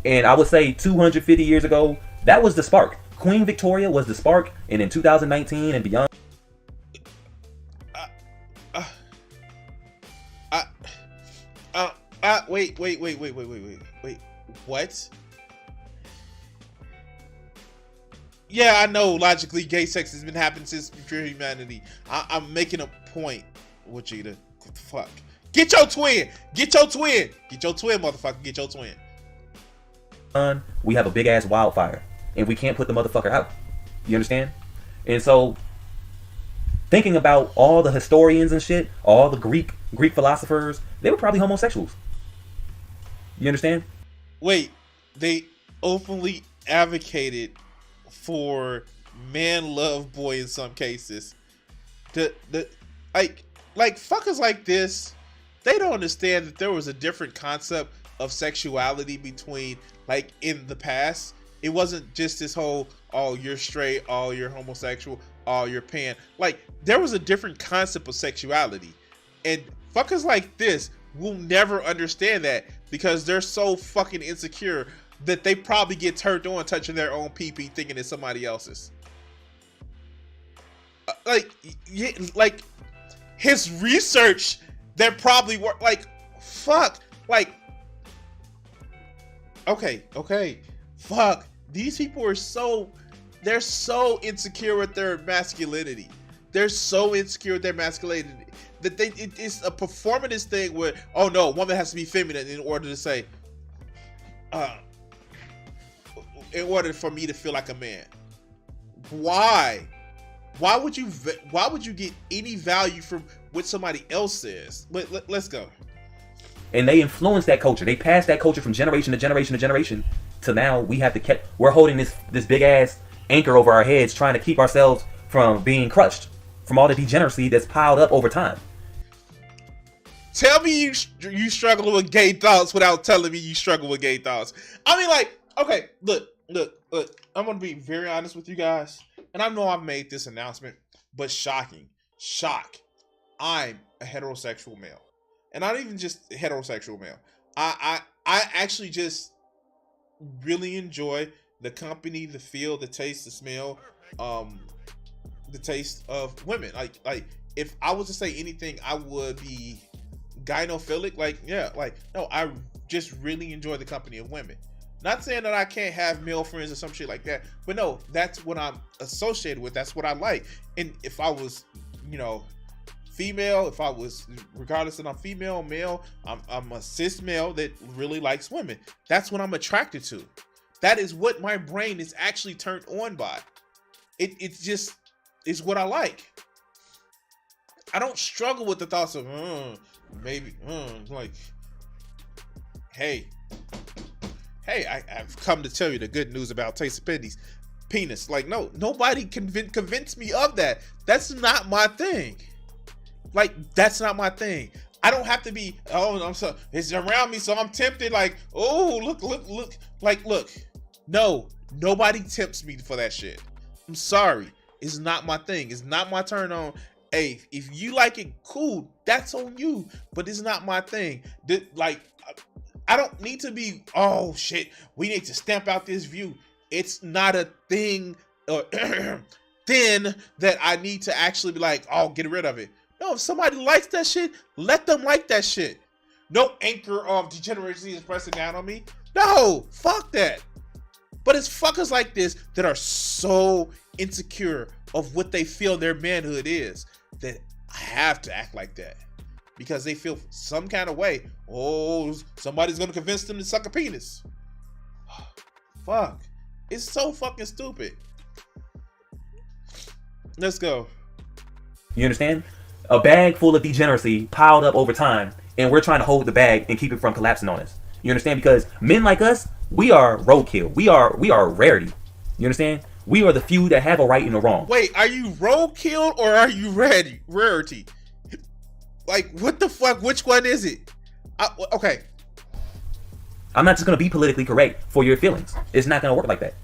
And I would say 250 years ago, that was the spark. Queen Victoria was the spark. And in 2019 and beyond. Wait. What? Yeah, I know logically gay sex has been happening since pure humanity. I'm making a point, Vegeta. What the fuck? Get your twin, motherfucker. Get your twin. We have a big ass wildfire, and we can't put the motherfucker out. You understand? And so, thinking about all the historians and shit, all the Greek philosophers, they were probably homosexuals. You understand? Wait, they openly advocated for man love boy in some cases. Like fuckers like this, they don't understand that there was a different concept of sexuality between, like, in the past. It wasn't just this whole, oh, you're straight, oh, you're homosexual, oh, you're pan. Like, there was a different concept of sexuality. And fuckers like this will never understand that because they're so fucking insecure that they probably get turned on touching their own pee-pee thinking it's somebody else's. Like his research that probably worked. Like, fuck. Like, okay. Fuck. These people are they're so insecure with their masculinity. They're so insecure with their masculinity that it's a performative thing where, oh no, a woman has to be feminine in order to say, in order for me to feel like a man. Why? Why would you get any value from what somebody else says? Let's go. And they influence that culture. They pass that culture from generation to generation to generation. To now we have to we're holding this big ass anchor over our heads, trying to keep ourselves from being crushed from all the degeneracy that's piled up over time. Tell me you struggle with gay thoughts without telling me you struggle with gay thoughts. I mean, like, okay, look. I'm gonna be very honest with you guys, and I know I've made this announcement, but shock. I'm a heterosexual male, and not even just a heterosexual male. I actually just really enjoy the company, the feel, the taste, the smell, the taste of women. Like if I was to say anything, I would be gynophilic. No, I just really enjoy the company of women. Not saying that I can't have male friends or some shit like that, but no, that's what I'm associated with. That's what I like. And if I was, female, if I was, regardless if I'm female, male, I'm a cis male that really likes women. That's what I'm attracted to. That is what my brain is actually turned on by. It's just is what I like. I don't struggle with the thoughts of maybe like, hey, I've come to tell you the good news about Taste of penis. Like, no, nobody convinced me of that. That's not my thing. Like, that's not my thing. I don't have to be, it's around me, so I'm tempted. Like, oh, look. Like, look. No, nobody tempts me for that shit. I'm sorry. It's not my thing. It's not my turn on. Hey, if you like it, cool. That's on you. But it's not my thing. I don't need to be, oh shit, we need to stamp out this view. It's not a thing or then that I need to actually be like, oh, get rid of it. No, if somebody likes that shit, let them like that shit. No anchor of degeneracy is pressing down on me. No, fuck that. But it's fuckers like this that are so insecure of what they feel their manhood is that I have to act like that. Because they feel some kind of way. Oh, somebody's gonna convince them to suck a penis. Fuck. It's so fucking stupid. Let's go. You understand? A bag full of degeneracy piled up over time, and we're trying to hold the bag and keep it from collapsing on us. You understand? Because men like us, we are roadkill. We are rarity. You understand? We are the few that have a right and a wrong. Wait, are you roadkill or are you rarity? Like, what the fuck? Which one is it? Okay. I'm not just going to be politically correct for your feelings. It's not going to work like that.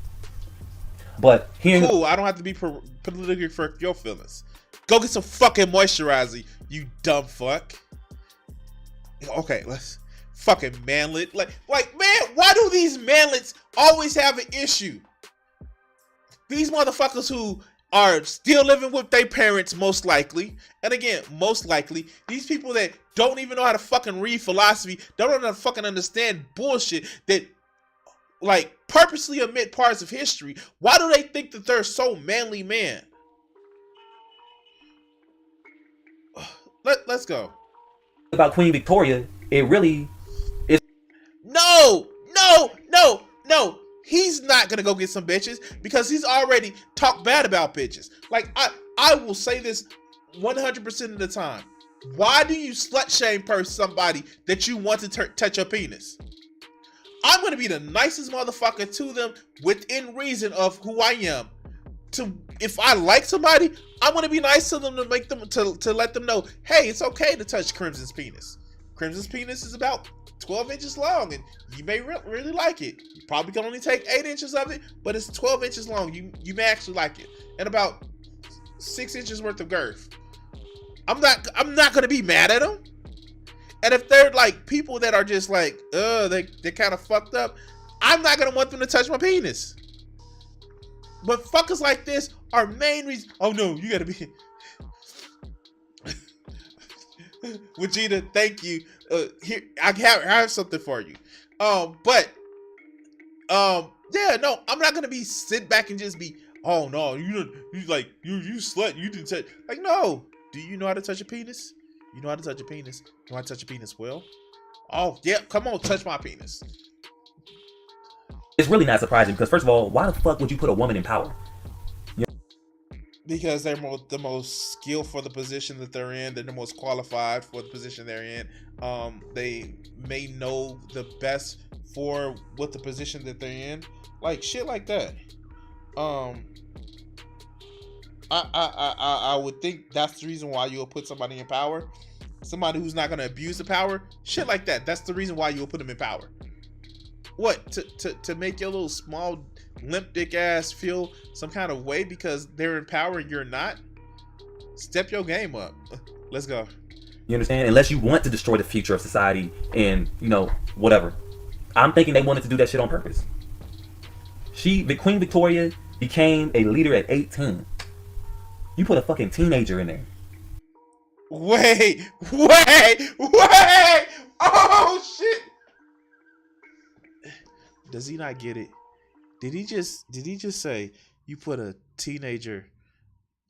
But hearing... Cool, I don't have to be politically correct for your feelings. Go get some fucking moisturizer, you dumb fuck. Okay, let's... Fucking manlet. Like, man, why do these manlets always have an issue? These motherfuckers who are still living with their parents, most likely. And again, most likely, these people that don't even know how to fucking read philosophy, don't know how to fucking understand bullshit, that like purposely omit parts of history. Why do they think that they're so manly man? Let's go. About Queen Victoria, it really is. No. He's not gonna go get some bitches because he's already talked bad about bitches. Like, I will say this 100% of the time. Why do you slut shame somebody that you want to touch your penis? I'm gonna be the nicest motherfucker to them within reason of who I am. If I like somebody, I'm gonna be nice to them to make them to let them know, hey, it's okay to touch Crimson's penis. Crimson's penis is about 12 inches long, and you may really like it. You probably can only take 8 inches of it, but it's 12 inches long. You may actually like it, and about 6 inches worth of girth. I'm not gonna be mad at them. And if they're like people that are just like, they're kind of fucked up, I'm not gonna want them to touch my penis. But fuckers like this are main reason. Oh no, you gotta be. Vegeta, thank you. Here, I have something for you. Yeah, no, I'm not gonna be sit back and just be, oh no, you slut, you didn't touch. Like, no, do you know how to touch a penis? You know how to touch a penis? Know how to touch a penis well? Oh yeah, come on, touch my penis. It's really not surprising because first of all, why the fuck would you put a woman in power? Because they're the most skilled for the position that they're in. They're the most qualified for the position they're in. They may know the best for what the position that they're in. Like shit like that. I would think that's the reason why you'll put somebody in power. somebody who's not gonna abuse the power, shit like that. That's the reason why you'll put them in power. What, to make your little small limp dick ass feel some kind of way because they're in power and you're not? Step your game up. Let's go. You understand? Unless you want to destroy the future of society and, whatever. I'm thinking they wanted to do that shit on purpose. The Queen Victoria became a leader at 18. You put a fucking teenager in there. Wait! Oh shit! Does he not get it? Did he just say you put a teenager,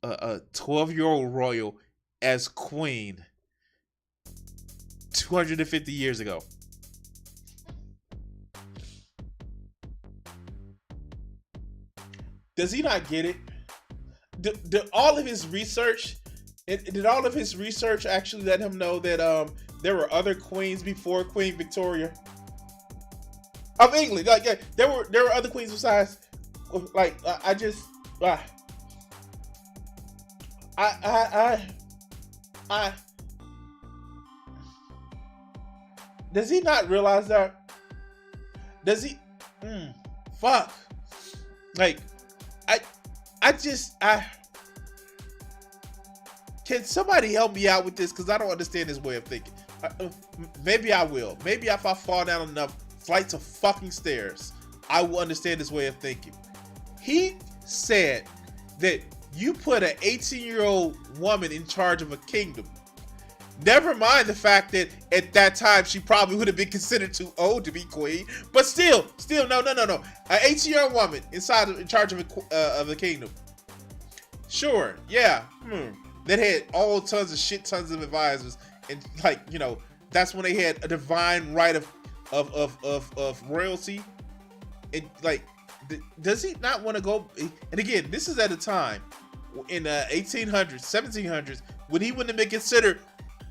a 12-year-old royal as queen 250 years ago? Does he not get it? Did all of his research actually let him know that there were other queens before Queen Victoria of England? Like, yeah, there were other queens besides. Like, does he not realize that? Does he? Fuck. Like, can somebody help me out with this? Because I don't understand his way of thinking. Maybe I will. Maybe if I fall down enough flights of fucking stairs, I will understand his way of thinking. He said that you put an 18-year-old woman in charge of a kingdom. Never mind the fact that at that time she probably would have been considered too old to be queen. But still, no. An 18-year-old woman in charge of a kingdom. Sure, yeah. That had all tons of advisors, and that's when they had a divine right of royalty. And does he not want to go? And again, this is at a time in the 1800s, 1700s when he wouldn't have been considered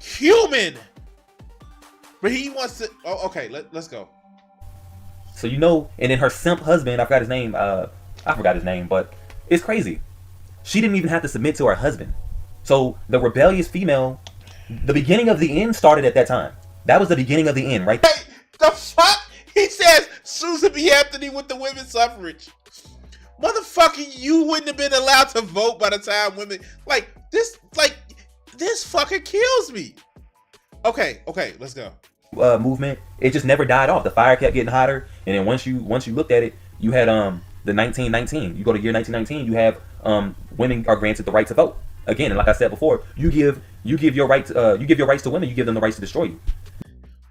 human, but he wants to. Oh, okay. Let's go. So and then her simp husband, I forgot his name, but it's crazy. She didn't even have to submit to her husband. So the rebellious female, the beginning of the end started at that time. That was the beginning of the end, right? Hey, the fuck? He says Susan B. Anthony with the women's suffrage. Motherfucker, you wouldn't have been allowed to vote by the time women this fucking kills me. Okay, let's go. Movement, it just never died off. The fire kept getting hotter, and then once you looked at it, you had the 1919. You go to year 1919, you have women are granted the right to vote again. And like I said before, you give your rights to women. You give them the rights to destroy you.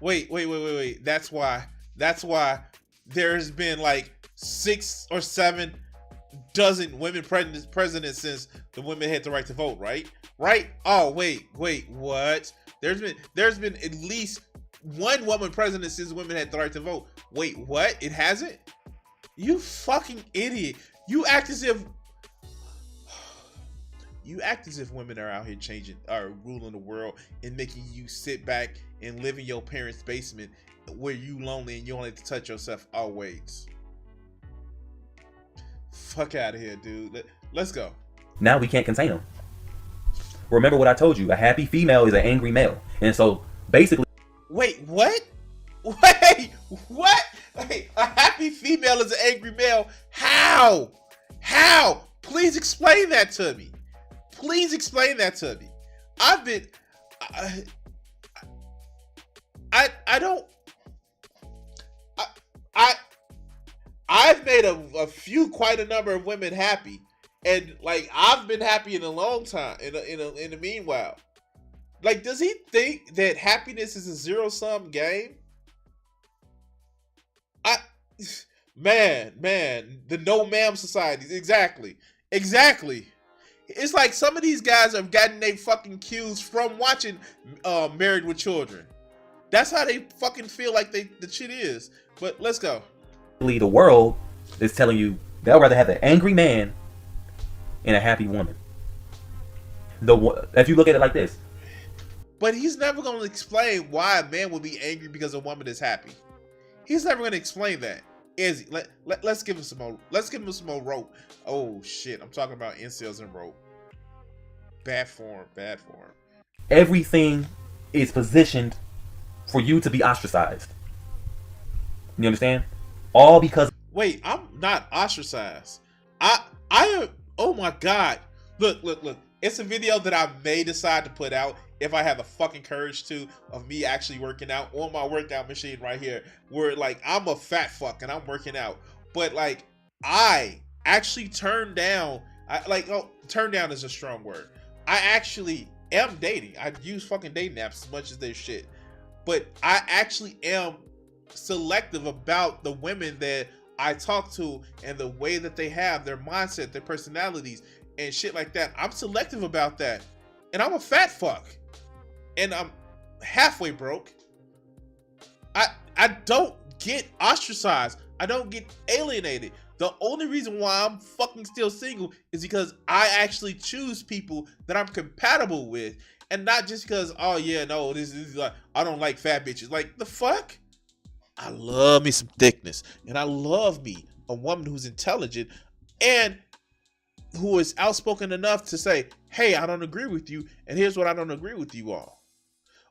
Wait. That's why there's been like 6 or 7 dozen women presidents since the women had the right to vote, right? Oh, wait, what? There's been at least one woman president since women had the right to vote. Wait, what? It hasn't? You fucking idiot. You act as if women are out here ruling the world and making you sit back and live in your parents' basement where you lonely and you only have to touch yourself always. Fuck out of here, dude. Let's go. Now we can't contain them. Remember what I told you. A happy female is an angry male. And so basically... Wait, what? Wait, what? Wait, a happy female is an angry male? How? Please explain that to me. I've made quite a number of women happy, and I've been happy in a long time. In the meanwhile, does he think that happiness is a zero-sum game? Man, the no ma'am societies, exactly. It's like some of these guys have gotten their fucking cues from watching Married with Children. That's how they fucking feel like the shit is. But let's go. The world is telling you they'll rather have an angry man and a happy woman. If you look at it like this. But he's never going to explain why a man would be angry because a woman is happy. He's never going to explain that. Is he? Let's give him some more. Let's give him some more rope. Oh shit! I'm talking about incels and rope. Bad form. Everything is positioned for you to be ostracized. You understand? All because Wait, I'm not ostracized. I am. Oh my god! Look! It's a video that I may decide to put out if I have the fucking courage to, of me actually working out on my workout machine right here. Where like I'm a fat fuck and I'm working out, but like I actually turned down. Turn down is a strong word. I actually am dating. I use fucking dating apps as much as they shit, but I actually am selective about the women that I talk to and the way that they have their mindset, their personalities, and shit like that. I'm selective about that. And I'm a fat fuck. And I'm halfway broke. I don't get ostracized. I don't get alienated. The only reason why I'm fucking still single is because I actually choose people that I'm compatible with. And not just because, oh yeah, no, this is like, I don't like fat bitches. Like, the fuck? I love me some thickness, and I love me a woman who's intelligent and who is outspoken enough to say, hey, I don't agree with you, and here's what I don't agree with you all.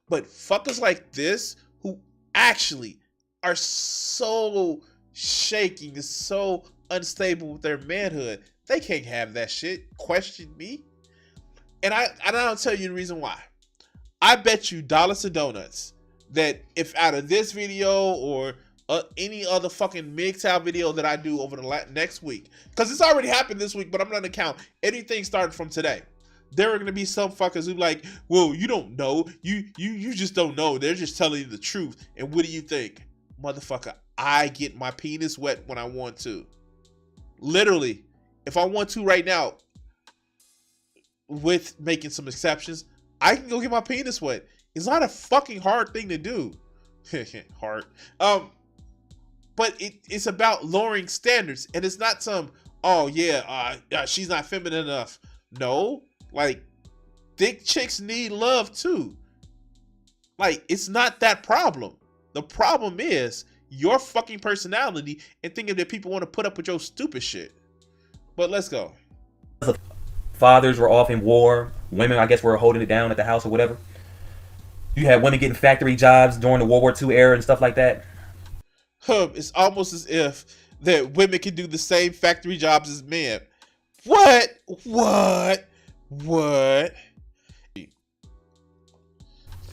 But fuckers like this who actually are so shaking and so unstable with their manhood, they can't have that shit. Question me. And I'll tell you the reason why. I bet you dollars to donuts that if out of this video or any other fucking MGTOW video that I do over the next week, because it's already happened this week, but I'm not gonna count anything started from today. There are gonna be some fuckers who like, well, you don't know, you just don't know. They're just telling you the truth. And what do you think, motherfucker? I get my penis wet when I want to. Literally, if I want to right now, with making some exceptions, I can go get my penis wet. It's not a fucking hard thing to do. Hard. But it's about lowering standards. And it's not some, oh yeah, she's not feminine enough. No, like, thick chicks need love too. Like, it's not that problem. The problem is your fucking personality and thinking that people want to put up with your stupid shit. But let's go. fathers were off in war, women, I guess, were holding it down at the house or whatever. You had women getting factory jobs during the World War II era and stuff like that. It's almost as if that women can do the same factory jobs as men. What?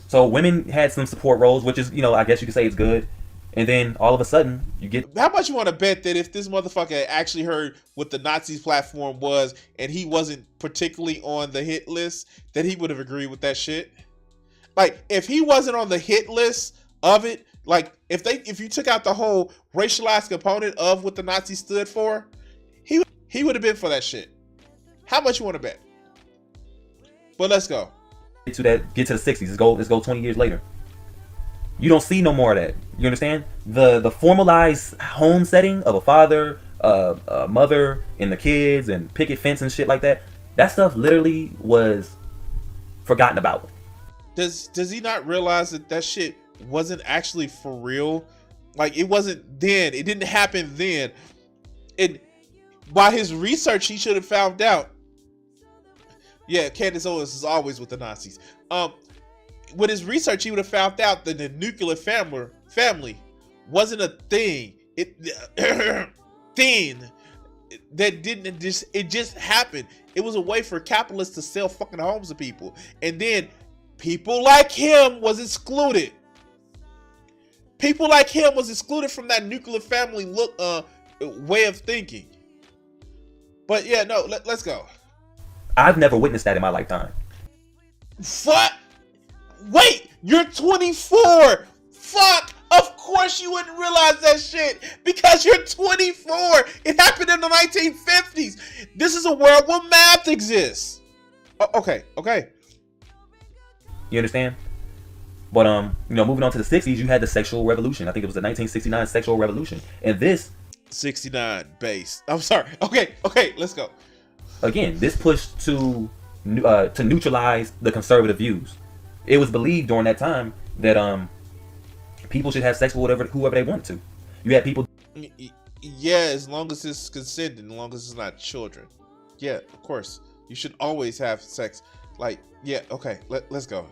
So women had some support roles, which is, I guess you could say it's good. And then all of a sudden, you get... How much you want to bet that if this motherfucker had actually heard what the Nazis platform was and he wasn't particularly on the hit list, that he would have agreed with that shit? Like, if he wasn't on the hit list of it, like, if you took out the whole racialized component of what the Nazis stood for, he would have been for that shit. How much you want to bet? But let's go. Get to the 60s. Let's go 20 years later. You don't see no more of that. You understand? The formalized home setting of a father, a mother, and the kids, and picket fence and shit like that. That stuff literally was forgotten about. Does he not realize that shit wasn't actually for real? Like, it wasn't then. It didn't happen then. By his research, he should have found out. Yeah, Candace Owens is always with the Nazis. With his research, he would have found out that the nuclear family wasn't a thing. Thing that didn't just, it just happened. It was a way for capitalists to sell fucking homes to people, and then people like him was excluded. People like him was excluded from that nuclear family way of thinking. But yeah, no, let's go. I've never witnessed that in my lifetime. Fuck! Wait, you're 24! Fuck! Of course you wouldn't realize that shit because you're 24! It happened in the 1950s! This is a world where math exists! Okay. You understand? But, moving on to the 60s, you had the sexual revolution. I think it was the 1969 sexual revolution. And this... 69 base. I'm sorry. Okay, let's go. Again, this pushed to neutralize the conservative views. It was believed during that time that people should have sex with whoever they want to. You had people... Yeah, as long as it's consented, as long as it's not children. Yeah, of course. You should always have sex. Like, yeah, okay, let's go.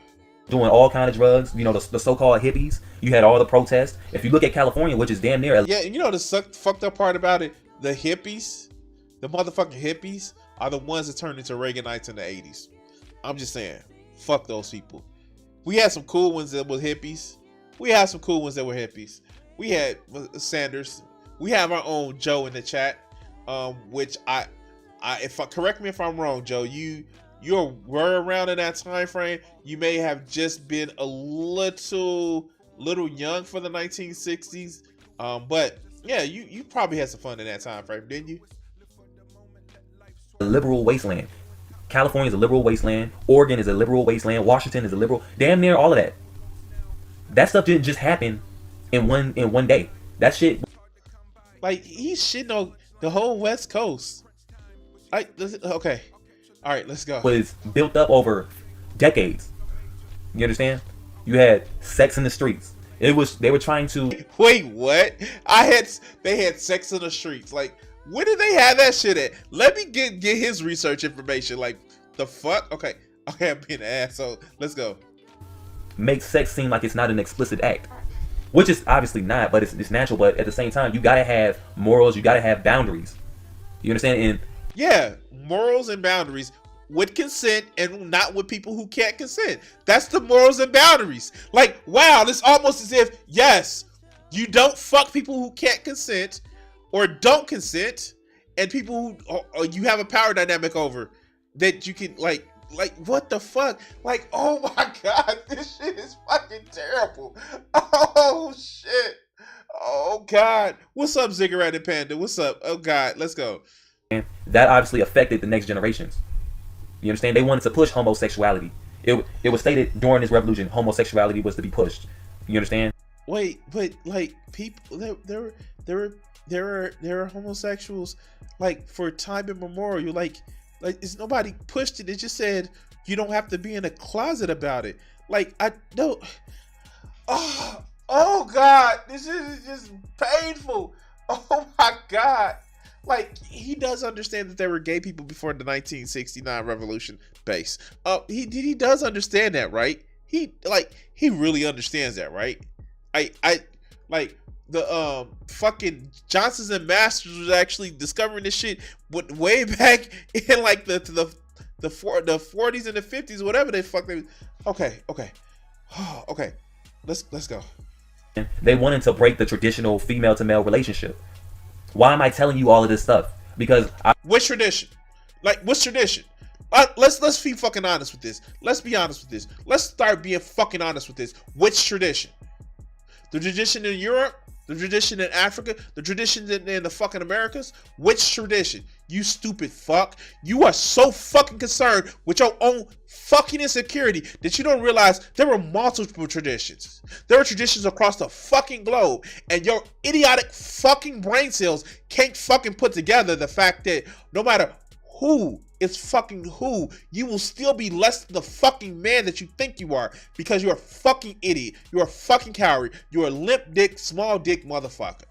doing all kind of drugs. You know, the so-called hippies. You had all the protests. If you look at California, which is damn near Yeah, and you know the fucked up part about it? The hippies, the motherfucking hippies, are the ones that turned into Reaganites in the 80s. I'm just saying, fuck those people. We had some cool ones that were hippies. We had some cool ones that were hippies. We had Sanders. We have our own Joe in the chat, which correct me if I'm wrong, Joe. You were around in that time frame. You may have just been a little young for the 1960s, but yeah, you probably had some fun in that time frame, didn't you? liberal wasteland. California is a liberal wasteland. Oregon is a liberal wasteland. Washington is a liberal. Damn near all of that. That stuff didn't just happen in one day. That shit. Like, he's shitting on the whole West Coast. Okay. All right, let's go. Was built up over decades. You understand? You had sex in the streets. They were trying to. Wait, what? They had sex in the streets. Like, where did they have that shit at? Let me get his research information. Like, the fuck? Okay, I'm being an asshole. Let's go. Make sex seem like it's not an explicit act, which is obviously not, but it's natural. But at the same time, you gotta have morals. You gotta have boundaries. You understand? And yeah, morals and boundaries with consent and not with people who can't consent. That's the morals and boundaries. Like, wow, it's almost as if, yes, you don't fuck people who can't consent or don't consent, and people who you have a power dynamic over that you can, like what the fuck? Like, oh my god, this shit is fucking terrible. Oh shit. Oh god. What's up, Ziggurat and Panda? What's up? Oh god, let's go. and that obviously affected the next generations. You understand? They wanted to push homosexuality. It was stated during this revolution, homosexuality was to be pushed. You understand? Wait, but like, people, there are homosexuals like for time immemorial. Like it's nobody pushed it. It just said you don't have to be in a closet about it. Like, I don't. Oh god, this is just painful. Oh my god. Like, he does understand that there were gay people before the 1969 revolution base. He does understand that, right? He really understands that, right? I like the fucking Johnsons and Masters was actually discovering this shit way back in like the 40s and the 50s, whatever they fuck they. Okay. Okay. Let's go. They wanted to break the traditional female to male relationship. Why am I telling you all of this stuff? Because Which tradition? Like, what's tradition? Let's be fucking honest with this. Let's be honest with this. Let's start being fucking honest with this. Which tradition? The tradition in Europe? The tradition in Africa? The tradition in the fucking Americas? Which tradition? You stupid fuck. You are so fucking concerned with your own fucking insecurity that you don't realize there were multiple traditions. There are traditions across the fucking globe, and your idiotic fucking brain cells can't fucking put together the fact that no matter who is fucking who, you will still be less than the fucking man that you think you are, because you're a fucking idiot. You're a fucking coward. You're a limp dick, small dick motherfucker.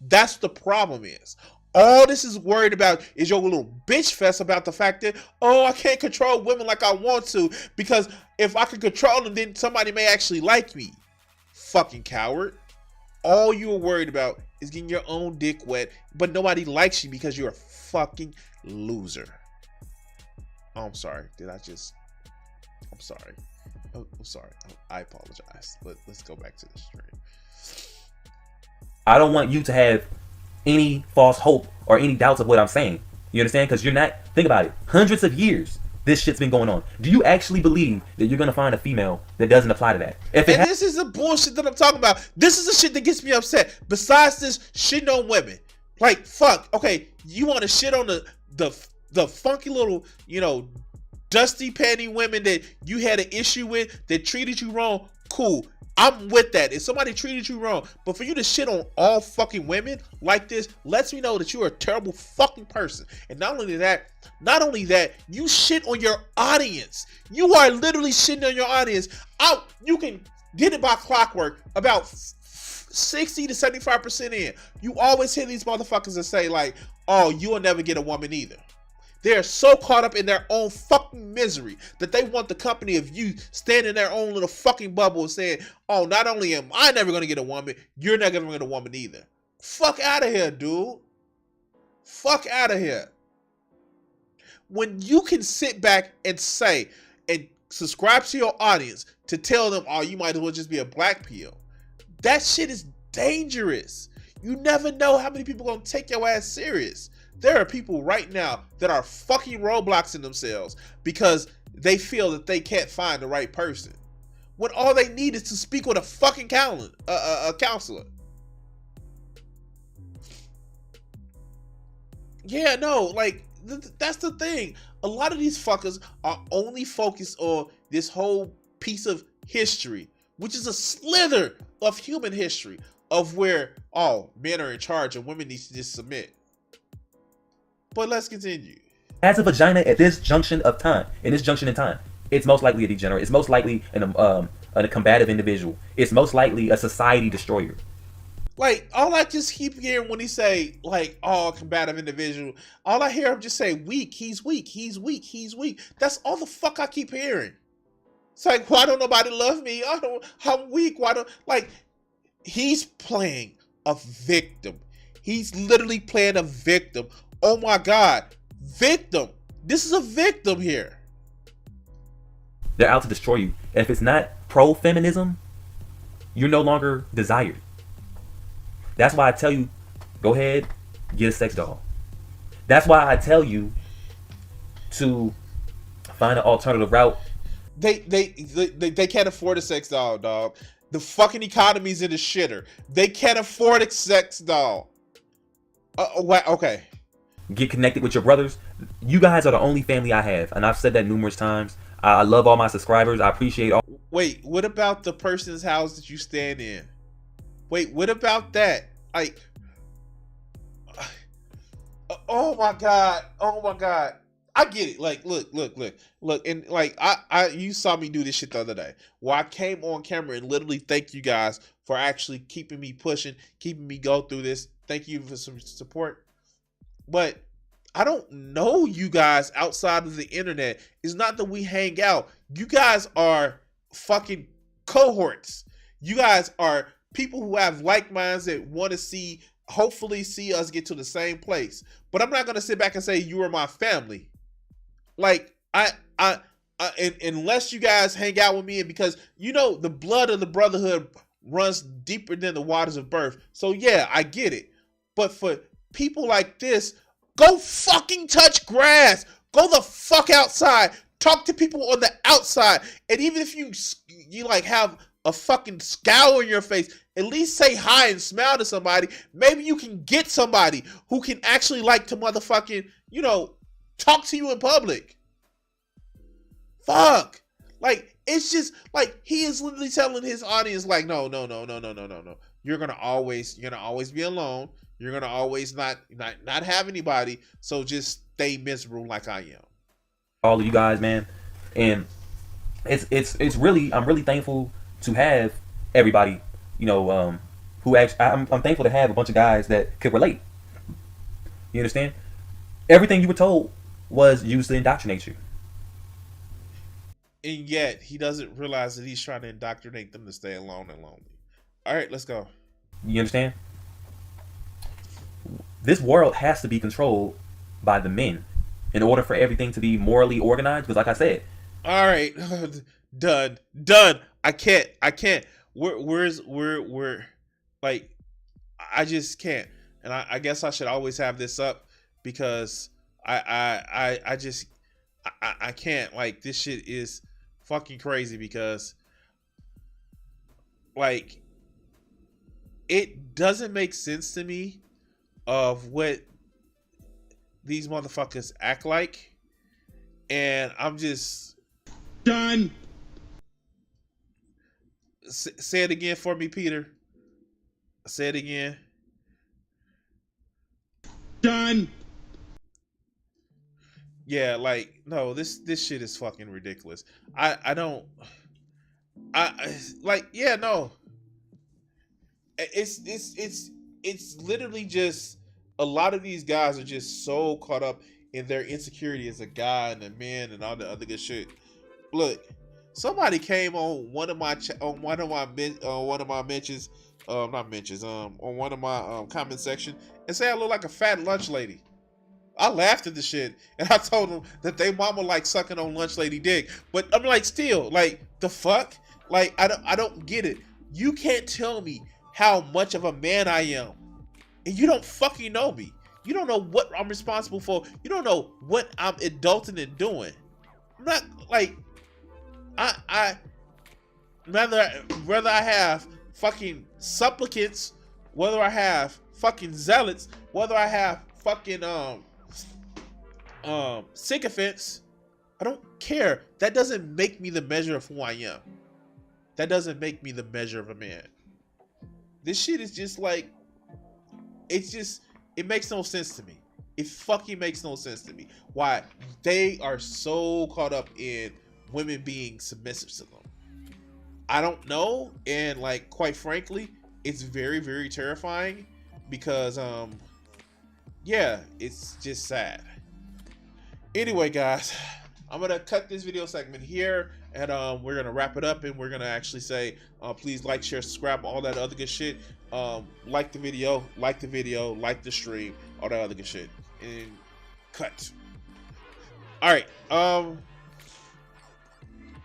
That's the problem is. All this is worried about is your little bitch fest about the fact that, oh, I can't control women like I want to, because if I can control them, then somebody may actually like me. Fucking coward. All you're worried about is getting your own dick wet, but nobody likes you because you're a fucking loser. Oh, I'm sorry. I'm sorry. Oh, I'm sorry. I apologize. Let's go back to the stream. I don't want you to have any false hope or any doubts of what I'm saying. You understand? Because you're not. Think about it. Hundreds of years this shit's been going on. Do you actually believe that you're gonna find a female that doesn't apply to that? This is the bullshit that I'm talking about. This is the shit that gets me upset. Besides this shitting on women, like, fuck. Okay, you want to shit on the funky little, dusty panty women that you had an issue with that treated you wrong? Cool. I'm with that. If somebody treated you wrong, but for you to shit on all fucking women like this lets me know that you're a terrible fucking person. And not only that, you shit on your audience. You are literally shitting on your audience. You can get it by clockwork about 60 to 75% in. You always hear these motherfuckers that say like, oh, you'll never get a woman either. They are so caught up in their own fucking misery that they want the company of you standing in their own little fucking bubble and saying, oh, not only am I never going to get a woman, you're never going to get a woman either. Fuck out of here, dude. Fuck out of here. When you can sit back and say, and subscribe to your audience to tell them, oh, you might as well just be a black pill. That shit is dangerous. You never know how many people are going to take your ass serious. There are people right now that are fucking roadblocks in themselves because they feel that they can't find the right person. When all they need is to speak with a fucking counselor. Yeah, no, like, that's the thing. A lot of these fuckers are only focused on this whole piece of history, which is a slither of human history, of where, oh, men are in charge and women need to just submit. But let's continue. As a vagina at this junction of time, in this junction in time, it's most likely a degenerate. It's most likely a combative individual. It's most likely a society destroyer. Like, all I just keep hearing when he say, like, oh, combative individual, all I hear him just say, weak, he's weak, he's weak, he's weak. That's all the fuck I keep hearing. It's like, why don't nobody love me? I'm weak. Why don't, like, he's playing a victim. He's literally playing a victim. Oh my God. Victim. This is a victim here. They're out to destroy you. And if it's not pro-feminism, you're no longer desired. That's why I tell you, go ahead, get a sex doll. That's why I tell you to find an alternative route. They can't afford a sex doll, dog. The fucking economy's in the shitter. They can't afford a sex doll. Okay. Get connected with your brothers. You guys are the only family I have, and I've said that numerous times. I love all my subscribers. I appreciate all. Wait, what about the person's house that you stand in? Wait, what about that? Like, oh my God. I get it. Like, look, and like, you saw me do this shit the other day. Well, I came on camera and literally thank you guys for actually keeping me pushing, keeping me go through this. Thank you for some support. But I don't know you guys outside of the internet. It's not that we hang out. You guys are fucking cohorts. You guys are people who have like minds that want to hopefully see us get to the same place. But I'm not going to sit back and say you are my family. Like, unless you guys hang out with me, and because, you know, the blood of the brotherhood runs deeper than the waters of birth. So yeah, I get it. But for people like this, go fucking touch grass. Go the fuck outside. Talk to people on the outside. And even if you like have a fucking scowl on your face, at least say hi and smile to somebody. Maybe you can get somebody who can actually like to motherfucking, you know, talk to you in public. Fuck. Like, it's just like he is literally telling his audience, like, no. You're gonna always be alone. You're gonna always not have anybody. So just stay miserable like I am. All of you guys, man, and it's really, I'm really thankful to have everybody, you know, who actually, I'm thankful to have a bunch of guys that could relate. You understand? Everything you were told was used to indoctrinate you. And yet, he doesn't realize that he's trying to indoctrinate them to stay alone and lonely. All right, let's go. You understand? This world has to be controlled by the men in order for everything to be morally organized. Because like I said. All right. Done. I can't. We're like, I just can't. And I guess I should always have this up because I just can't. Like, this shit is fucking crazy because, like, it doesn't make sense to me of what these motherfuckers act like. And I'm just done. Say it again for me, Peter. Say it again. Done. Yeah, like, no, this shit is fucking ridiculous. I like, yeah, no. It's literally just a lot of these guys are just so caught up and their insecurity as a guy and a man and all the other good shit. Look, somebody came on one of my on one of my mentions, not mentions, on one of my comment section and say I look like a fat lunch lady. I laughed at the shit and I told them that they mama like sucking on lunch lady dick. But I'm like, still, like, the fuck? Like, I don't get it. You can't tell me how much of a man I am, and you don't fucking know me. You don't know what I'm responsible for. You don't know what I'm adulting and doing. I'm not like, I whether I have fucking supplicants, whether I have fucking zealots, whether I have fucking sycophants, I don't care. That doesn't make me the measure of who I am. That doesn't make me the measure of a man. This shit is just like, it makes no sense to me. It fucking makes no sense to me. Why they are so caught up in women being submissive to them. I don't know. And like, quite frankly, it's very, very terrifying because, yeah, it's just sad. Anyway, guys, I'm gonna cut this video segment here, and we're gonna wrap it up, and we're gonna actually say, please like, share, subscribe, all that other good shit. Like the video, like the stream, all that other good shit, and cut. All right,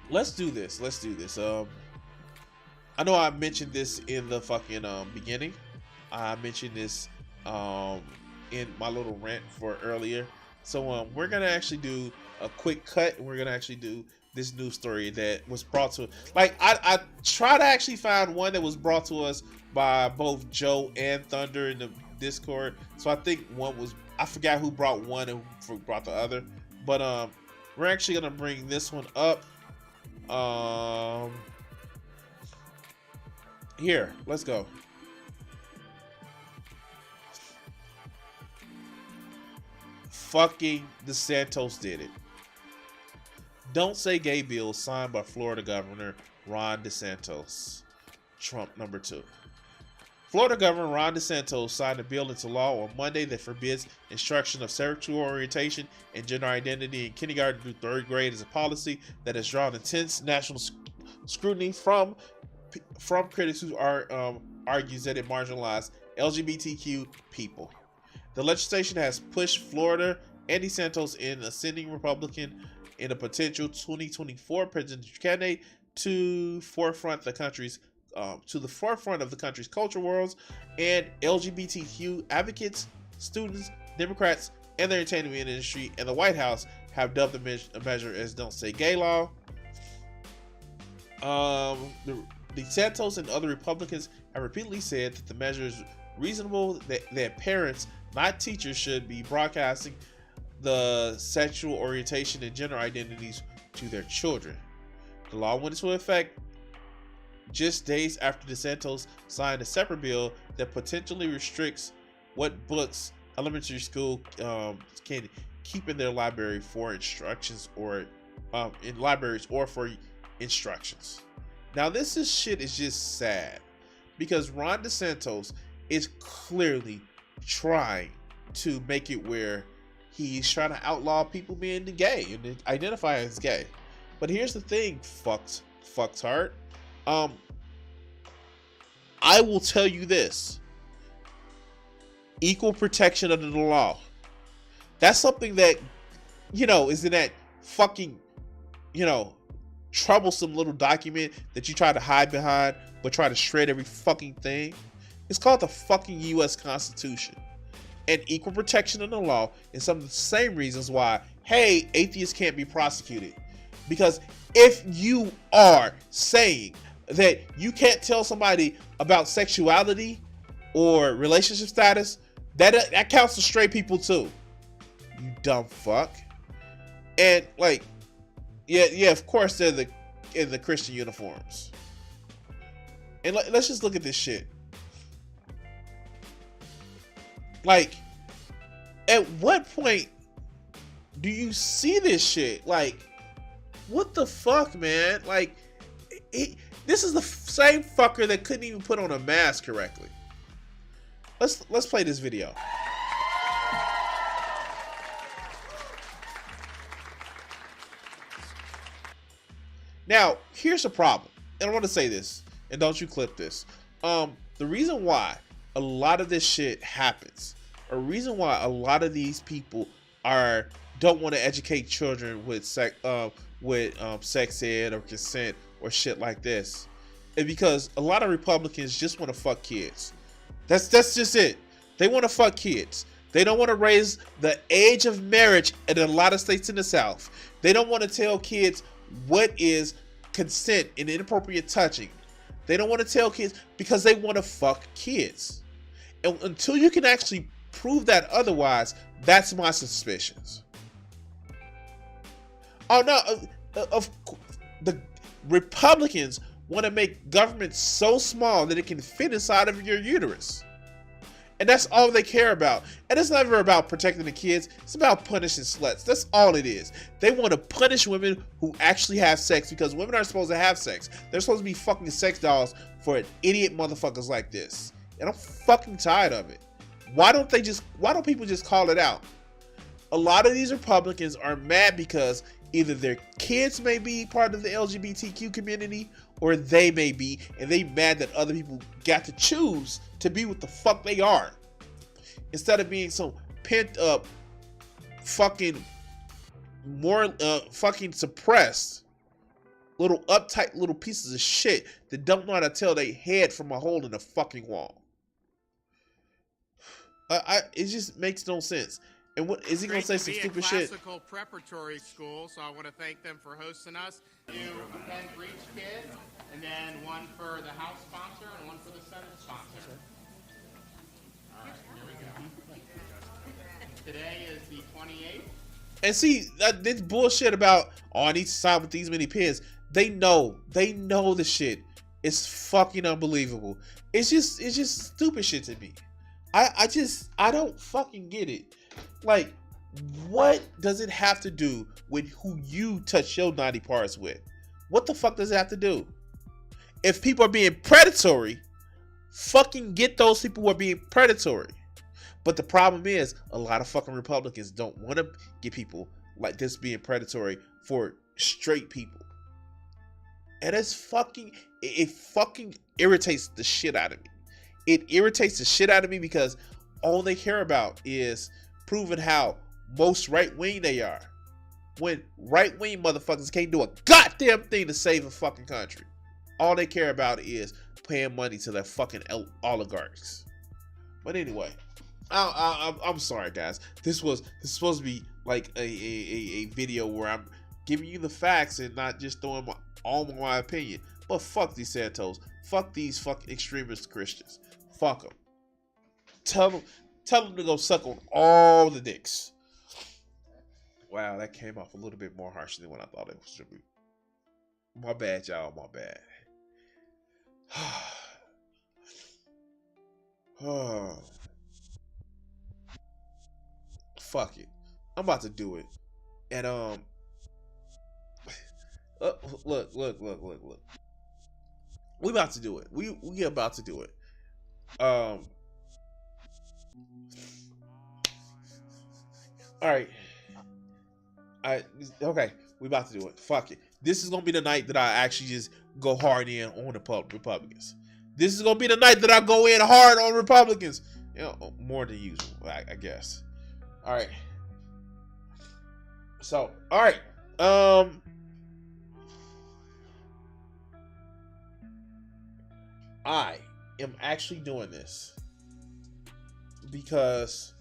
let's do this. I know I mentioned this in the fucking beginning. I mentioned this in my little rant for earlier. So we're gonna actually do a quick cut, and we're gonna actually do this news story that was brought to, like, I try to actually find one that was brought to us by both Joe and Thunder in the Discord. So I think one was, I forgot who brought one and who brought the other, but we're actually gonna bring this one up. Here, let's go. Fucking DeSantis did it. Don't Say Gay bill signed by Florida Governor Ron DeSantis. Trump number 2. Florida Governor Ron DeSantis signed a bill into law on Monday that forbids instruction of sexual orientation and gender identity in kindergarten through 3rd grade as a policy that has drawn intense national scrutiny from critics who argues that it marginalizes LGBTQ people. The legislation has pushed Florida and DeSantis, an ascending Republican in a potential 2024 presidential candidate, to the forefront of the country's culture wars, and LGBTQ advocates, students, Democrats, and the entertainment industry and the White House have dubbed the measure as "Don't Say Gay" law. DeSantis and other Republicans have repeatedly said that the measure is reasonable, that parents, not teachers, should be broadcasting the sexual orientation and gender identities to their children. The law went into effect just days after DeSantis signed a separate bill that potentially restricts what books elementary school can keep in their library for instructions, or in libraries or for instructions. Now this shit is just sad because Ron DeSantis is clearly trying to make it where he's trying to outlaw people being gay and identify as gay. But here's the thing, fucktard. I will tell you this. Equal protection under the law. That's something that, is in that fucking, troublesome little document that you try to hide behind, but try to shred every fucking thing. It's called the fucking U.S. Constitution. And equal protection under the law is some of the same reasons why, hey, atheists can't be prosecuted. Because if you are saying that you can't tell somebody about sexuality or relationship status, that counts as straight people too. You dumb fuck. And like, yeah, of course they're in the Christian uniforms. And let's just look at this shit. Like, at what point do you see this shit? Like, what the fuck, man? Like, this is the same fucker that couldn't even put on a mask correctly. Let's play this video. Now, here's the problem. And I want to say this, and don't you clip this. The reason why a lot of this shit happens, a reason why a lot of these people don't want to educate children with sex ed or consent or shit like this, is because a lot of Republicans just want to fuck kids. That's just it. They want to fuck kids. They don't want to raise the age of marriage in a lot of states in the South. They don't want to tell kids what is consent and inappropriate touching. They don't want to tell kids because they want to fuck kids. And until you can actually prove that otherwise, that's my suspicions. Oh no, the Republicans want to make government so small that it can fit inside of your uterus. And that's all they care about. And it's never about protecting the kids. It's about punishing sluts. That's all it is. They want to punish women who actually have sex, because women aren't supposed to have sex. They're supposed to be fucking sex dolls for idiot motherfuckers like this. And I'm fucking tired of it. Why don't people just call it out? A lot of these Republicans are mad because either their kids may be part of the LGBTQ community or they may be, and they mad that other people got to choose to be what the fuck they are. Instead of being so pent up, fucking fucking suppressed, little uptight little pieces of shit that don't know how to tell their head from a hole in the fucking wall. It just makes no sense. And what is he gonna say? Some stupid shit? Classical preparatory school, so I want to thank them for hosting us. Do 10 for each kid, and then one for the House sponsor and one for the Senate sponsor. All right, here we go. Today is the 28th. And see, this bullshit about, oh, I need to sign with these many pins. They know the shit. It's fucking unbelievable. It's just stupid shit to me. I don't fucking get it. Like, what does it have to do with who you touch your naughty parts with? What the fuck does it have to do? If people are being predatory, fucking get those people who are being predatory. But the problem is, a lot of fucking Republicans don't want to get people like this being predatory for straight people. And it fucking irritates the shit out of me. It irritates the shit out of me because all they care about is proving how most right-wing they are. When right-wing motherfuckers can't do a goddamn thing to save a fucking country. All they care about is paying money to their fucking oligarchs. But anyway, I'm sorry, guys. This was supposed to be like a video where I'm giving you the facts and not just throwing all my opinion. But fuck these Santos. Fuck these fucking extremist Christians. Fuck them. Tell them to go suck on all the dicks. Wow, that came off a little bit more harsh than what I thought it was to be. My bad, y'all. My bad. Oh. Fuck it. I'm about to do it. And look. We about to do it. We about to do it. Alright. Okay, we about to do it. Fuck it. This is gonna be the night that I actually just go hard in on the Republicans. This is gonna be the night that I go in hard on Republicans. You know, more than usual, I guess. Alright. So, alright. I am actually doing this because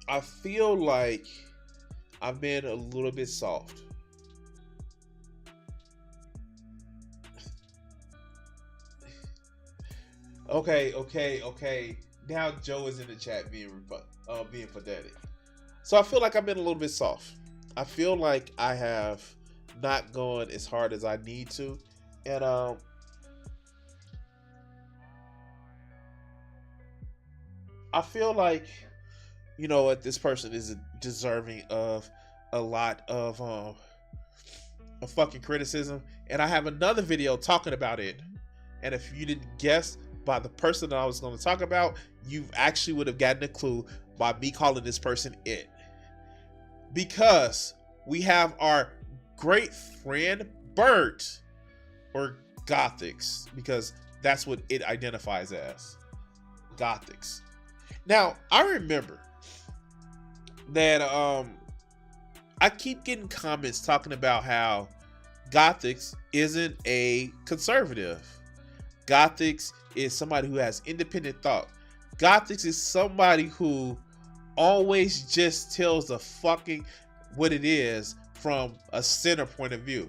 I feel like I've been a little bit soft. Okay. Now Joe is in the chat being pathetic. So I feel like I've been a little bit soft. I feel like I have not gone as hard as I need to, and I feel like, you know what, this person is deserving of a lot of fucking criticism, and I have another video talking about it. And if you didn't guess by the person that I was going to talk about, you actually would have gotten a clue by me calling this person it. Because we have our great friend Bert, or Gothics, because that's what it identifies as. Gothics. Now, I remember that I keep getting comments talking about how Gothics isn't a conservative. Gothics is somebody who has independent thought. Gothics is somebody who always just tells the fucking what it is from a center point of view.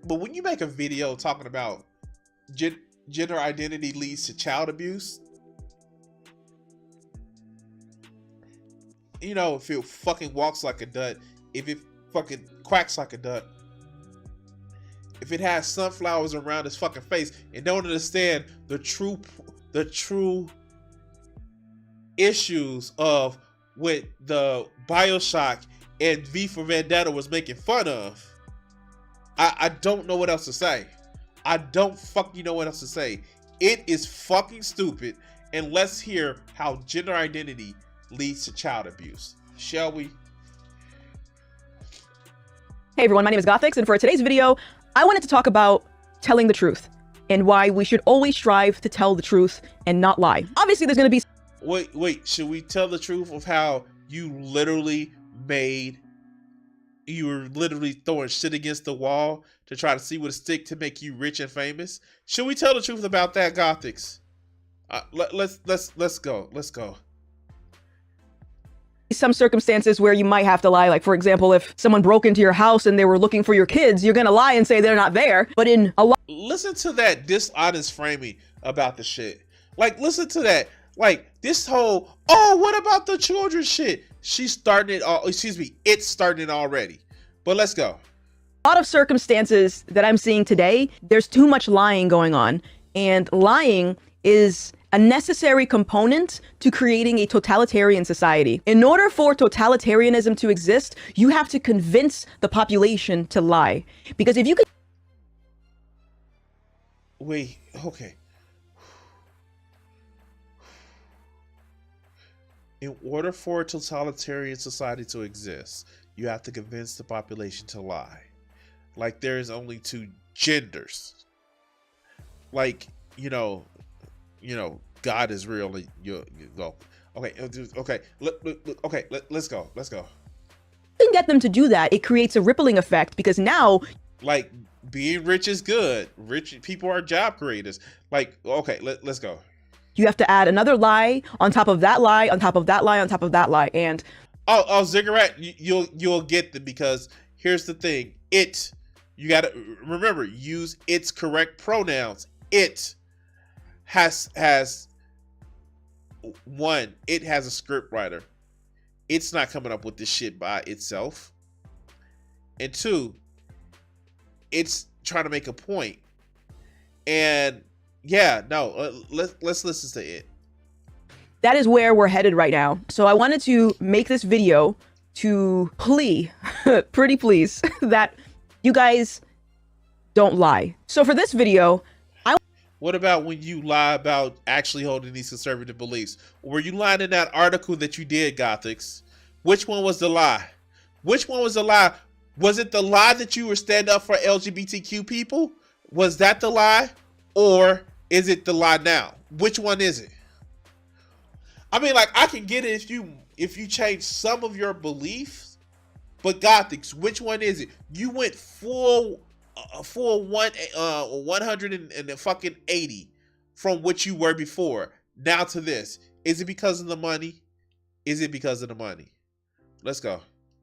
But when you make a video talking about gender identity leads to child abuse, you know, if it fucking walks like a duck, if it fucking quacks like a duck, if it has sunflowers around its fucking face and don't understand the true issues of what the BioShock and V for Vendetta was making fun of, I don't know what else to say. I don't fucking know what else to say. It is fucking stupid. And let's hear how gender identity leads to child abuse. Shall we? Hey everyone, my name is Gothics, and for today's video, I wanted to talk about telling the truth and why we should always strive to tell the truth and not lie. Obviously, there's going to be... Wait, should we tell the truth of how you were literally throwing shit against the wall to try to see what stick to make you rich and famous? Should we tell the truth about that, Gothics? Let's go. Some circumstances where you might have to lie. Like, for example, if someone broke into your house and they were looking for your kids, you're going to lie and say they're not there. But in a lot... Listen to that dishonest framing about the shit. Like, listen to that. Like, this whole, oh, what about the children shit? It's starting it already. But let's go. A lot of circumstances that I'm seeing today, there's too much lying going on. And lying is a necessary component to creating a totalitarian society. In order for totalitarianism to exist, you have to convince the population to lie. Because if you could... Wait, okay. In order for a totalitarian society to exist, you have to convince the population to lie. Like, there is only two genders. Like, you know, God is real. You go. Okay. Let's go. You can get them to do that. It creates a rippling effect because now, like, being rich is good. Rich people are job creators. Like, okay, let's go. You have to add another lie on top of that lie, on top of that lie, on top of that lie. And Ziggurat, you'll get them, because here's the thing. You gotta remember, use its correct pronouns. It has one, it has a script writer. It's not coming up with this shit by itself. And two, it's trying to make a point. And yeah, no, let's listen to it. that is where we're headed right now. So I wanted to make this video to pretty please, that you guys don't lie. So for this video, what about when you lie about actually holding these conservative beliefs? Were you lying in that article that you did, Gothics? Which one was the lie? Which one was the lie? Was it the lie that you were standing up for LGBTQ people? Was that the lie? Or is it the lie now? Which one is it? I mean, like, I can get it if you change some of your beliefs, but Gothics, which one is it? You went full 180 from what you were before now to this. Is it because of the money? Is it because of the money? Let's go.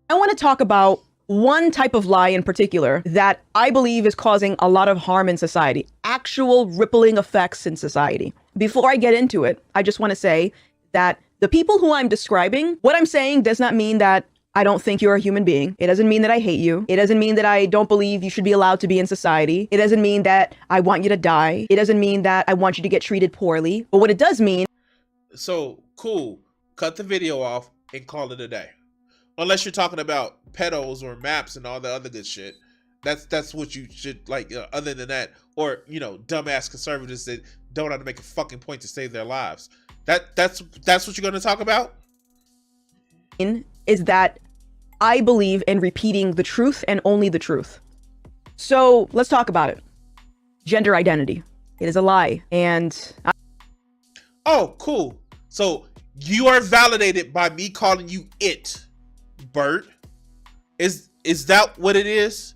I want to talk about one type of lie in particular that I believe is causing a lot of harm in society, actual rippling effects in society. Before I get into it, I just want to say that the people who I'm describing, what I'm saying does not mean that I don't think you're a human being. It doesn't mean that I hate you. It doesn't mean that I don't believe you should be allowed to be in society. It doesn't mean that I want you to die. It doesn't mean that I want you to get treated poorly. But what it does mean... So, cool. Cut the video off and call it a day. Unless you're talking about pedos or maps and all the other good shit. That's what you should, like, other than that. Or, dumbass conservatives that don't know how to make a fucking point to save their lives. That's what you're going to talk about? is that I believe in repeating the truth and only the truth. So let's talk about it. Gender identity. It is a lie. And Oh, cool. So you are validated by me calling you it, Bert. Is that what it is?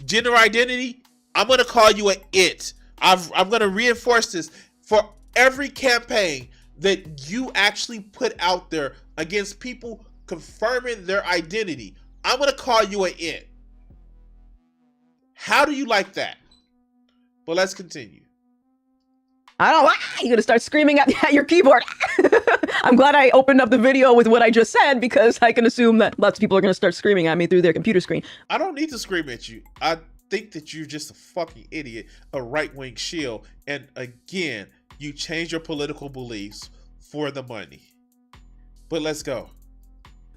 Gender identity? I'm gonna call you a it. I'm gonna reinforce this for every campaign that you actually put out there against people confirming their identity. I'm gonna call you a it. How do you like that? But let's continue. I don't know why you're gonna start screaming at your keyboard. I'm glad I opened up the video with what I just said, because I can assume that lots of people are gonna start screaming at me through their computer screen. I don't need to scream at you. I think that you're just a fucking idiot, a right-wing shill, and again, you change your political beliefs for the money. But let's go.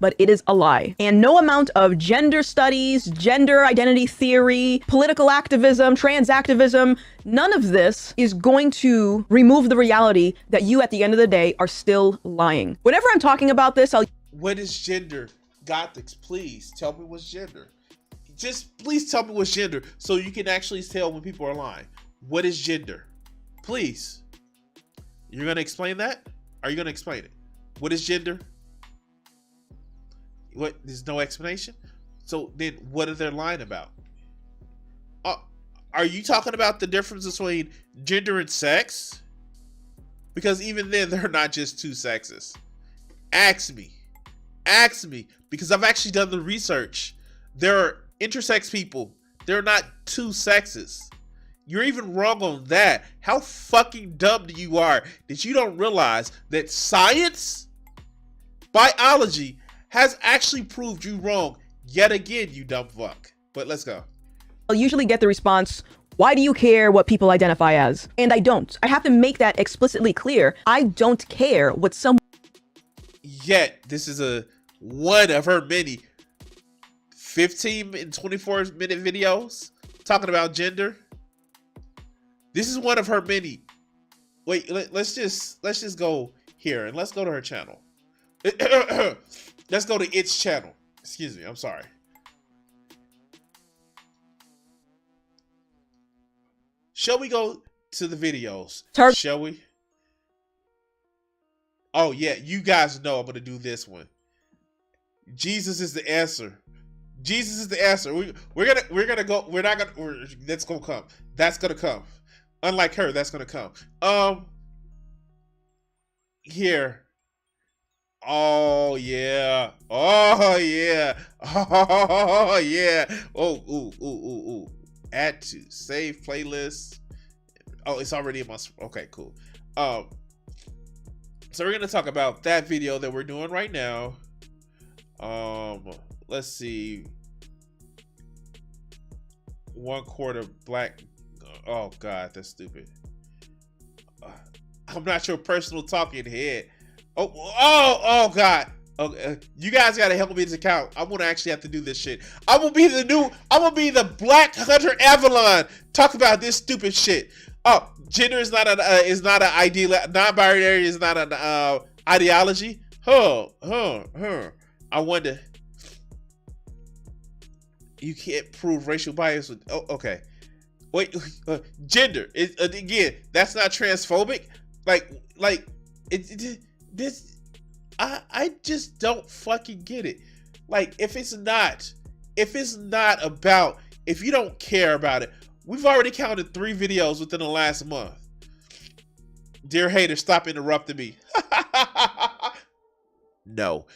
But it is a lie. And no amount of gender studies, gender identity theory, political activism, trans activism, none of this is going to remove the reality that you, at the end of the day, are still lying. Whenever I'm talking about this, What is gender? Gothics, please tell me what's gender. Just please tell me what's gender so you can actually tell when people are lying. What is gender? Please. You're going to explain that? Are you going to explain it? What is gender? What? There's no explanation? So then what are they lying about? Are you talking about the difference between gender and sex? Because even then, they're not just two sexes. Ask me. Because I've actually done the research. There are intersex people. They're not two sexes. You're even wrong on that. How fucking dumb you are that you don't realize that science, biology, has actually proved you wrong yet again, you dumb fuck. But let's go. I'll usually get the response, why do you care what people identify as? And I don't. I have to make that explicitly clear. I don't care what someone... Yet, this is one of her many 15 and 24-minute videos talking about gender. This is one of her many. Wait, let's just go here and let's go to her channel. Let's go to its channel. Excuse me, I'm sorry. Shall we go to the videos? Shall we? Oh yeah, you guys know I'm gonna do this one. Jesus is the answer. Jesus is the answer. We're gonna go. That's gonna come. That's gonna come. Unlike her, that's gonna come. Here. Oh yeah. Oh yeah. Oh yeah. Oh ooh. Add to save playlist. Oh, it's already in my. Okay, cool. So we're gonna talk about that video that we're doing right now. Let's see. 1/4 black. Oh God, that's stupid. I'm not your personal talking head. Oh God. Okay, you guys gotta help me to count. I'm gonna actually have to do this shit. I'm gonna be the Black Hunter Avalon. Talk about this stupid shit. Oh, gender is not an ideal. Non-binary is not an ideology. I wonder. You can't prove racial bias with. Oh, okay. Wait, gender is again. That's not transphobic. This. I just don't fucking get it. Like, if it's not about, if you don't care about it, we've already counted 3 videos within the last month. Dear hater, stop interrupting me. No.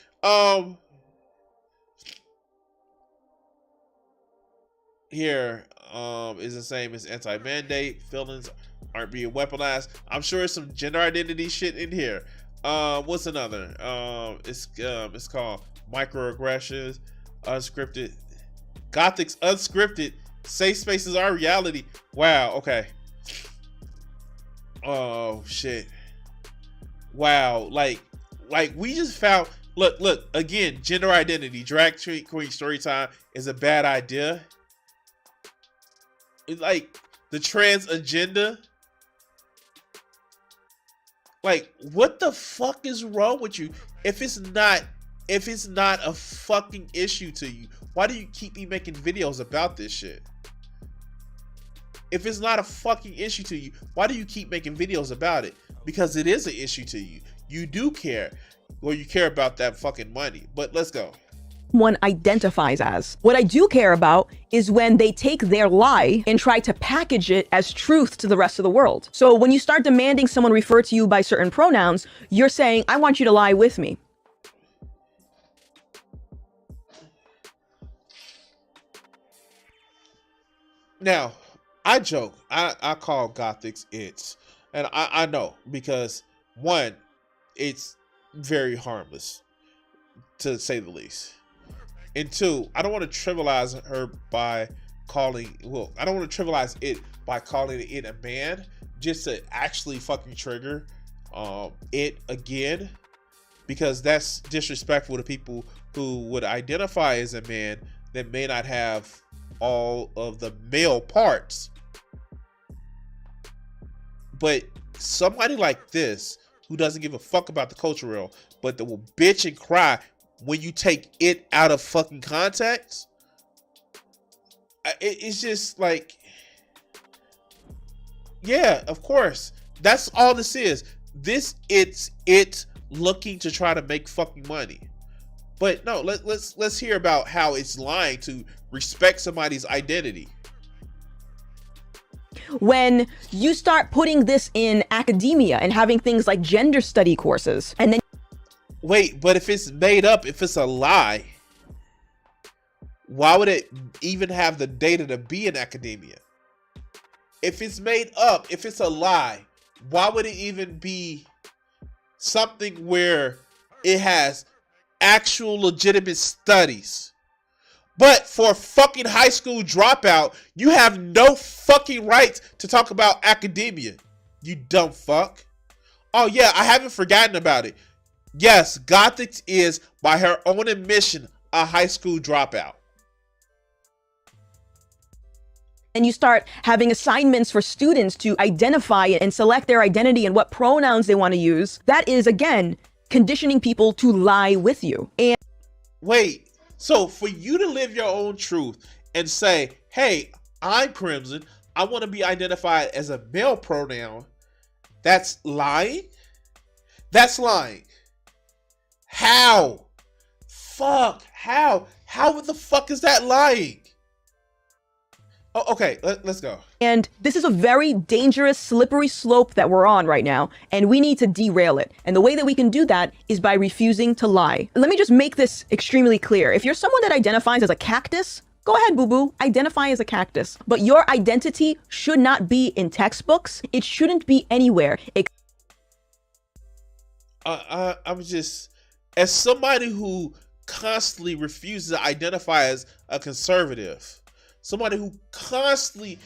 Here, is the same as anti-mandate. Feelings aren't being weaponized. I'm sure there's some gender identity shit in here. What's another? It's called microaggressions, unscripted, Gothics, unscripted, safe spaces are reality. Wow. Okay. Oh shit. Wow. Like we just found. Look again. Gender identity, drag queen story time is a bad idea. It's like the trans agenda. Like, what the fuck is wrong with you? If it's not If it's not a fucking issue to you, why do you keep me making videos about this shit? If it's not a fucking issue to you, why do you keep making videos about it? Because it is an issue to you. You do care. Well, you care about that fucking money. But let's go. One identifies as. What I do care about is when they take their lie and try to package it as truth to the rest of the world. So when you start demanding someone refer to you by certain pronouns, you're saying, I want you to lie with me. Now, I joke. I call Gothics its. And I know because, one, it's very harmless, to say the least. And two, I don't want to trivialize her by calling, well, I don't want to trivialize it by calling it a man, just to actually fucking trigger it again, because that's disrespectful to people who would identify as a man that may not have all of the male parts. But somebody like this, who doesn't give a fuck about the culture real, but that will bitch and cry when you take it out of fucking context, it's just like, yeah, of course. That's all this is. It's looking to try to make fucking money. But no, let's hear about how it's lying to respect somebody's identity. When you start putting this in academia and having things like gender study courses, and then wait, but if it's made up, if it's a lie, why would it even have the data to be in academia? If it's made up, if it's a lie, why would it even be something where it has actual legitimate studies? But for a fucking high school dropout, you have no fucking right to talk about academia. You dumb fuck. Oh yeah, I haven't forgotten about it. Yes, Gothics is, by her own admission, a high school dropout. and you start having assignments for students to identify and select their identity and what pronouns they want to use, that is, again, conditioning people to lie with you. And wait, so for you to live your own truth and say, hey, I'm Crimson, I want to be identified as a male pronoun, that's lying? That's lying. How? Fuck, how? How the fuck is that lying? Oh, okay, let's go. And this is a very dangerous, slippery slope that we're on right now, and we need to derail it. And the way that we can do that is by refusing to lie. Let me just make this extremely clear. If you're someone that identifies as a cactus, go ahead, boo-boo, identify as a cactus. But your identity should not be in textbooks. It shouldn't be anywhere. I'm just, as somebody who constantly refuses to identify as a conservative, somebody who constantly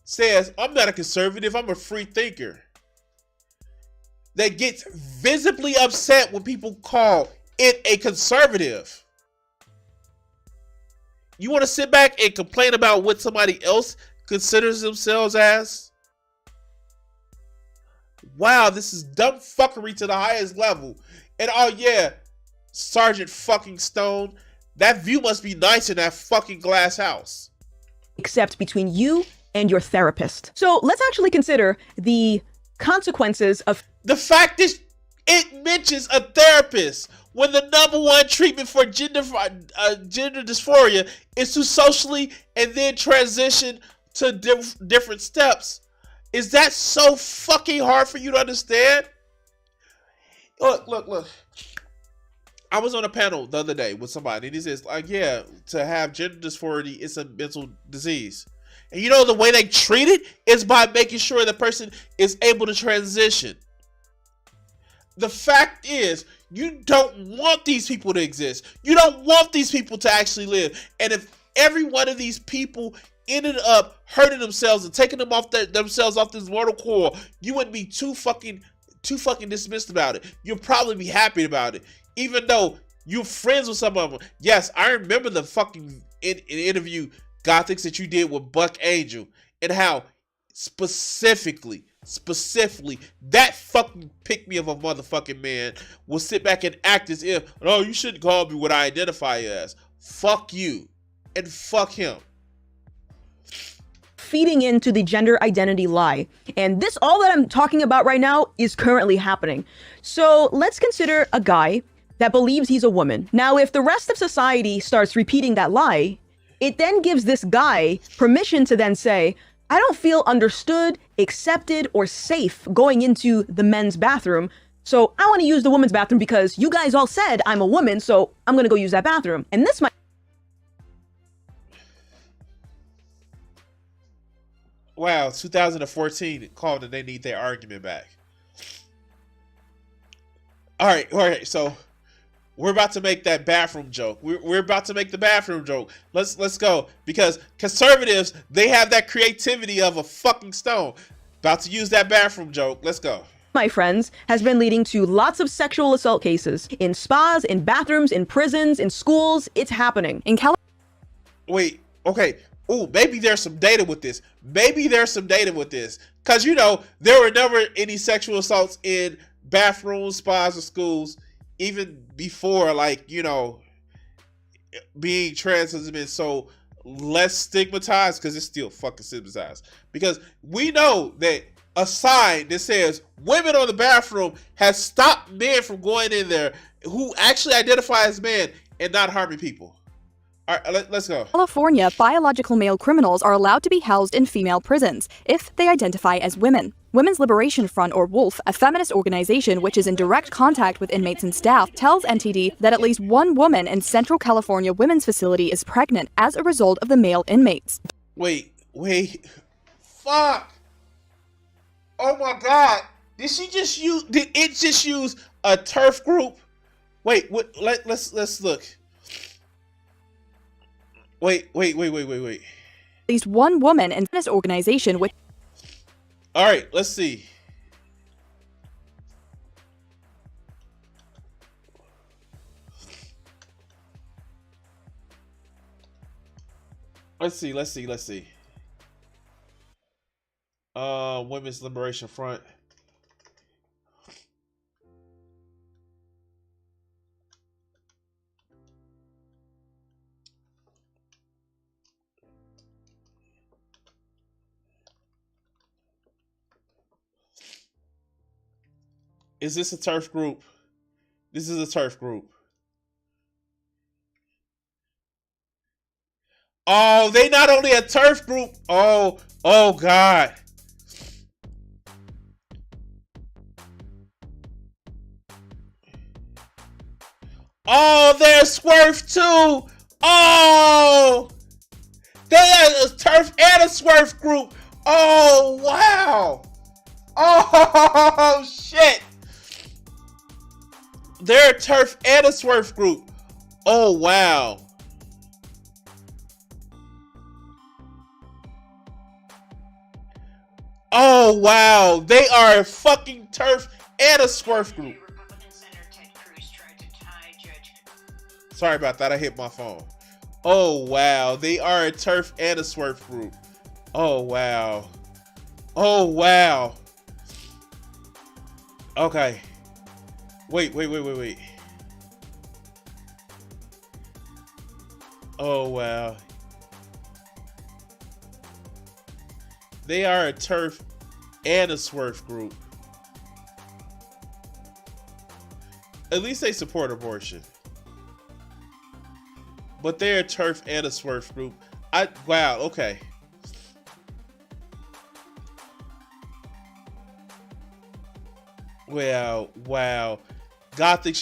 says, I'm not a conservative, I'm a free thinker, that gets visibly upset when people call it a conservative. You want to sit back and complain about what somebody else considers themselves as? Wow, this is dumb fuckery to the highest level. And oh yeah, Sergeant fucking Stone, that view must be nice in that fucking glass house. Except between you and your therapist. So let's actually consider the consequences of the fact is it mentions a therapist when the #1 treatment for gender dysphoria is to socially and then transition to different steps. Is that so fucking hard for you to understand? Look. I was on a panel the other day with somebody, and he says, like, yeah, to have gender dysphoria is a mental disease. And you know the way they treat it is by making sure the person is able to transition. The fact is, you don't want these people to exist. You don't want these people to actually live. And if every one of these people ended up hurting themselves and taking themselves off this mortal coil, you wouldn't be too fucking dismissed about it. You'd probably be happy about it. Even though you're friends with some of them. Yes, I remember the fucking interview, Gothics, that you did with Buck Angel, and how specifically specifically, that fucking pick me of a motherfucking man will sit back and act as if, oh, you shouldn't call me what I identify as. Fuck you. And fuck him. Feeding into the gender identity lie. And this, all that I'm talking about right now, is currently happening. So let's consider a guy that believes he's a woman. Now, if the rest of society starts repeating that lie, it then gives this guy permission to then say, I don't feel understood, accepted, or safe going into the men's bathroom. So I want to use the women's bathroom because you guys all said I'm a woman, so I'm going to go use that bathroom. And this might... Wow, 2014 called and they need their argument back. All right, so we're about to make that bathroom joke. We're about to make the bathroom joke. Let's go. Because conservatives, they have that creativity of a fucking stone. About to use that bathroom joke. Let's go. My friends, has been leading to lots of sexual assault cases in spas, in bathrooms, in prisons, in schools. It's happening. In California. Wait, okay. Ooh, maybe there's some data with this. Because, you know, there were never any sexual assaults in bathrooms, spas, or schools, even before, like, you know, being trans has been so less stigmatized, because it's still fucking stigmatized. Because we know that a sign that says women on the bathroom has stopped men from going in there who actually identify as men and not harming people. All right, let's go. California, biological male criminals are allowed to be housed in female prisons if they identify as women. Women's Liberation Front, or WOLF, a feminist organization which is in direct contact with inmates and staff, tells NTD that at least one woman in Central California women's facility is pregnant as a result of the male inmates. Wait. Fuck. Oh my God. Did it just use a turf group? Wait, let's look. Wait. At least one woman in this organization which... All right, let's see. Let's see. Women's Liberation Front. Is this a turf group? This is a turf group. Oh, they not only a turf group. Oh God. Oh, they're Swerve too. Oh, they are a turf and a Swerve group. Oh, wow. Oh, shit. They're a turf and a Swerve group. Oh, wow. Oh, wow. They are a fucking turf and a Swerve group. Sorry about that. I hit my phone. Oh, wow. They are a turf and a Swerve group. Oh, wow. Oh, wow. Okay. Wait. Oh, wow. They are a turf and a Swerve group. At least they support abortion. But they're a turf and a Swerve group. Wow, okay. Wow. Gothics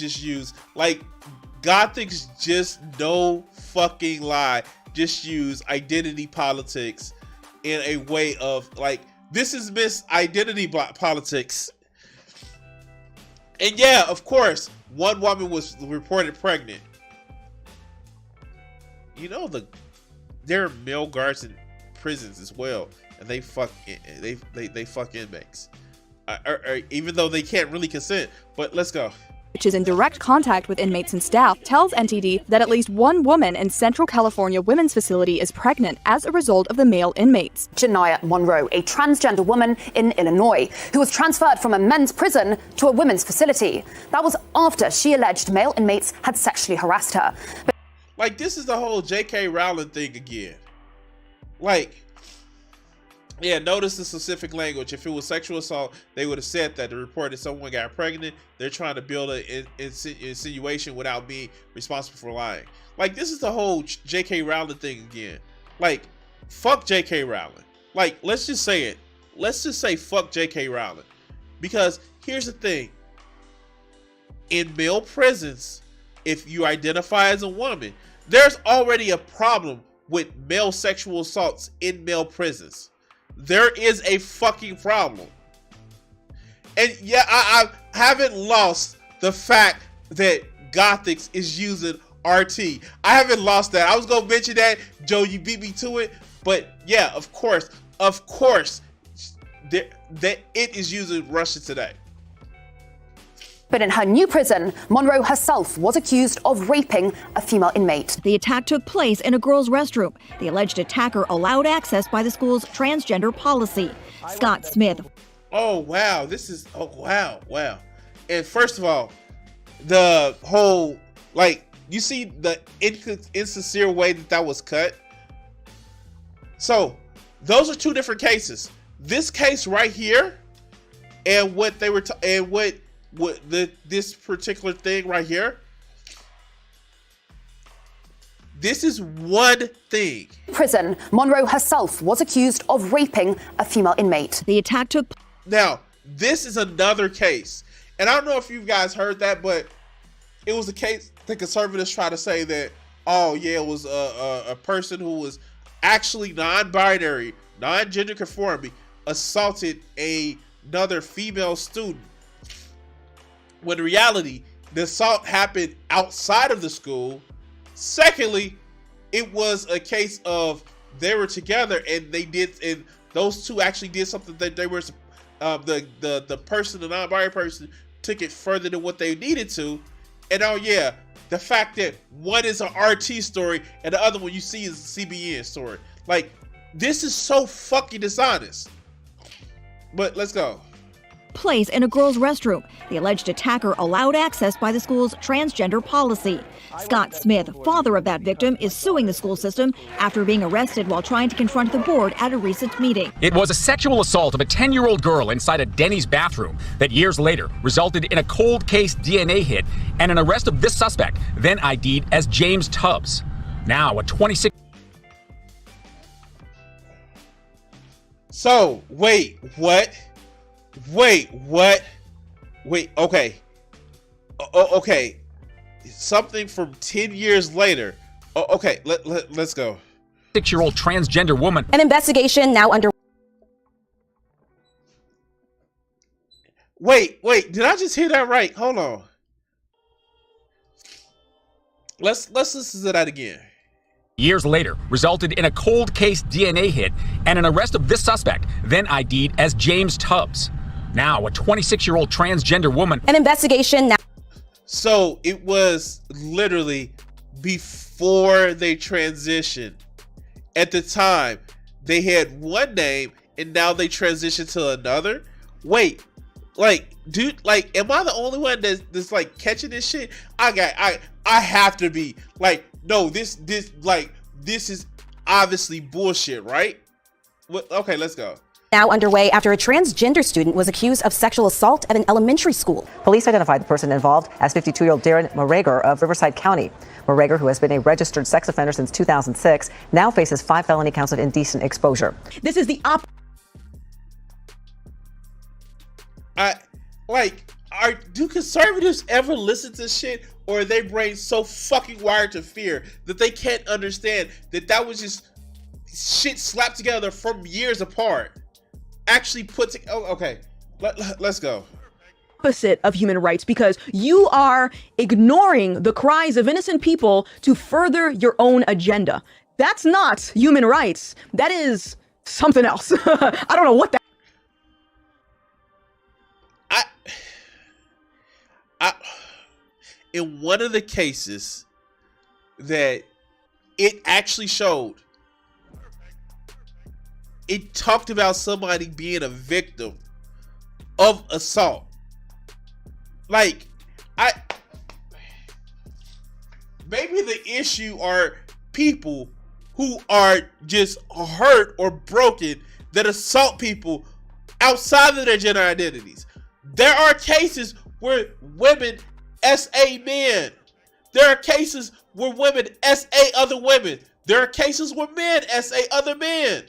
just no fucking lie. Just use identity politics in a way of, like, this is identity politics. And yeah, of course, one woman was reported pregnant. You know, there are male guards in prisons as well, and they fuck inmates. Or even though they can't really consent. But let's go. which is in direct contact with inmates and staff, tells NTD that at least one woman in Central California Women's Facility is pregnant as a result of the male inmates. Janiyah Monroe, a transgender woman in Illinois, who was transferred from a men's prison to a women's facility. That was after she alleged male inmates had sexually harassed her. Like, this is the whole J.K. Rowling thing again. Like, yeah, notice the specific language. If it was sexual assault, they would have said that. The report that someone got pregnant, they're trying to build an insinuation without being responsible for lying. Like, this is the whole J.K. Rowling thing again. Like, fuck J.K. Rowling. Like, let's just say it. Let's just say fuck J.K. Rowling. Because here's the thing. In male prisons, if you identify as a woman, there's already a problem with male sexual assaults in male prisons. There is a fucking problem. And yeah, I haven't lost the fact that Gothics is using RT. I haven't lost that. I was going to mention that. Joe, you beat me to it. But yeah, of course, that it is using Russia today. But in her new prison, Monroe herself was accused of raping a female inmate. The attack took place in a girls' restroom. The alleged attacker allowed access by the school's transgender policy. Scott Smith. Oh, wow. Wow. And first of all, the whole, like, you see the insincere way that was cut? So, those are two different cases. This case right here and what they were, this particular thing right here, this is one thing. Prison, Monroe herself was accused of raping a female inmate. The attack took... Now, this is another case. And I don't know if you guys heard that, but it was a case the conservatives try to say that, oh yeah, it was a person who was actually non-binary, non-gender conforming, assaulted another female student. When in reality, the assault happened outside of the school. Secondly, it was a case of they were together and those two actually did something that they were, the person, the non-binary person, took it further than what they needed to. And oh yeah, the fact that one is an RT story and the other one you see is a CBN story. Like, this is so fucking dishonest. But let's go. Place in a girls' restroom. The alleged attacker allowed access by the school's transgender policy. Scott Smith, father of that victim, is suing the school system after being arrested while trying to confront the board at a recent meeting. It was a sexual assault of a 10-year-old girl inside a Denny's bathroom that years later resulted in a cold case DNA hit and an arrest of this suspect, then ID'd as James Tubbs. Now a 26... So, wait, what? Okay. Okay. Something from 10 years later. Okay, let's go. 6-year-old transgender woman. An investigation now under... Wait, did I just hear that right? Hold on. Let's listen to that again. Years later, resulted in a cold case DNA hit and an arrest of this suspect, then ID'd as James Tubbs. Now a 26-year-old transgender woman. An investigation now... So it was literally before they transitioned. At the time, they had one name and now they transitioned to another. Wait, like, dude, like, am I the only one that's like catching this shit? I have to be like, no, this is obviously bullshit, right? Okay, let's go. Now underway after a transgender student was accused of sexual assault at an elementary school. Police identified the person involved as 52-year-old Darren Morager of Riverside County. Morager, who has been a registered sex offender since 2006, now faces 5 felony counts of indecent exposure. This is the do conservatives ever listen to shit, or are their brains so fucking wired to fear that they can't understand that was just shit slapped together from years apart? Actually put together. Oh, okay, let's go. Opposite of human rights, because you are ignoring the cries of innocent people to further your own agenda. That's not human rights. That is something else. I don't know what that. in one of the cases that it actually showed, it talked about somebody being a victim of assault. Like, maybe the issue are people who are just hurt or broken that assault people outside of their gender identities. There are cases where women SA men. There are cases where women SA other women. There are cases where men SA other men.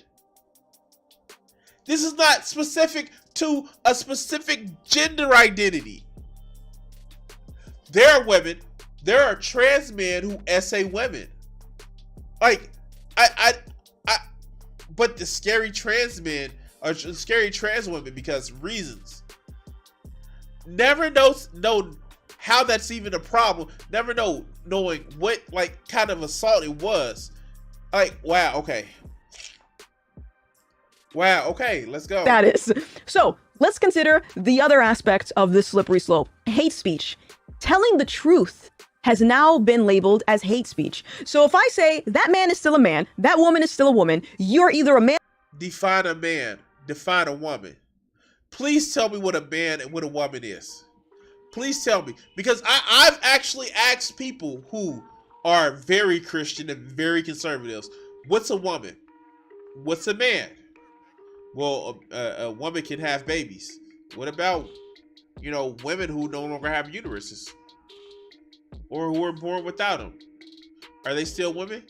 This is not specific to a specific gender identity. There are women, there are trans men who SA women. Like, but the scary trans men are scary trans women because reasons. Never know how that's even a problem. Never knowing what like kind of assault it was. Like, wow, okay. Wow, okay, let's go. That is. So let's consider the other aspect of this slippery slope. Hate speech. Telling the truth has now been labeled as hate speech. So if I say that man is still a man, that woman is still a woman, you're either a man. Define a man. Define a woman. Please tell me what a man and what a woman is. Please tell me. Because I've actually asked people who are very Christian and very conservatives, what's a woman? What's a man? Well, a woman can have babies. What about, women who no longer have uteruses? Or who are born without them? Are they still women?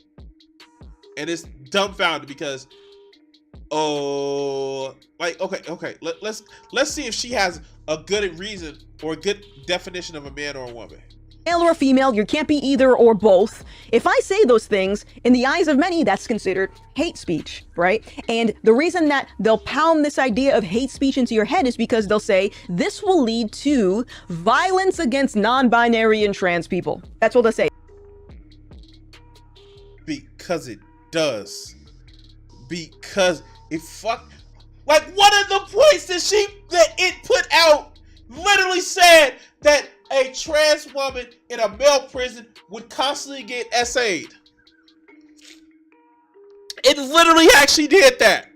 And it's dumbfounded because, okay. Let's see if she has a good reason or a good definition of a man or a woman. Male or female, you can't be either or both. If I say those things, in the eyes of many, that's considered hate speech, right? And the reason that they'll pound this idea of hate speech into your head is because they'll say this will lead to violence against non-binary and trans people. That's what they'll say. Because it does. Because it like one of the points that it put out literally said that a trans woman in a male prison would constantly get SA'd. It literally actually did that.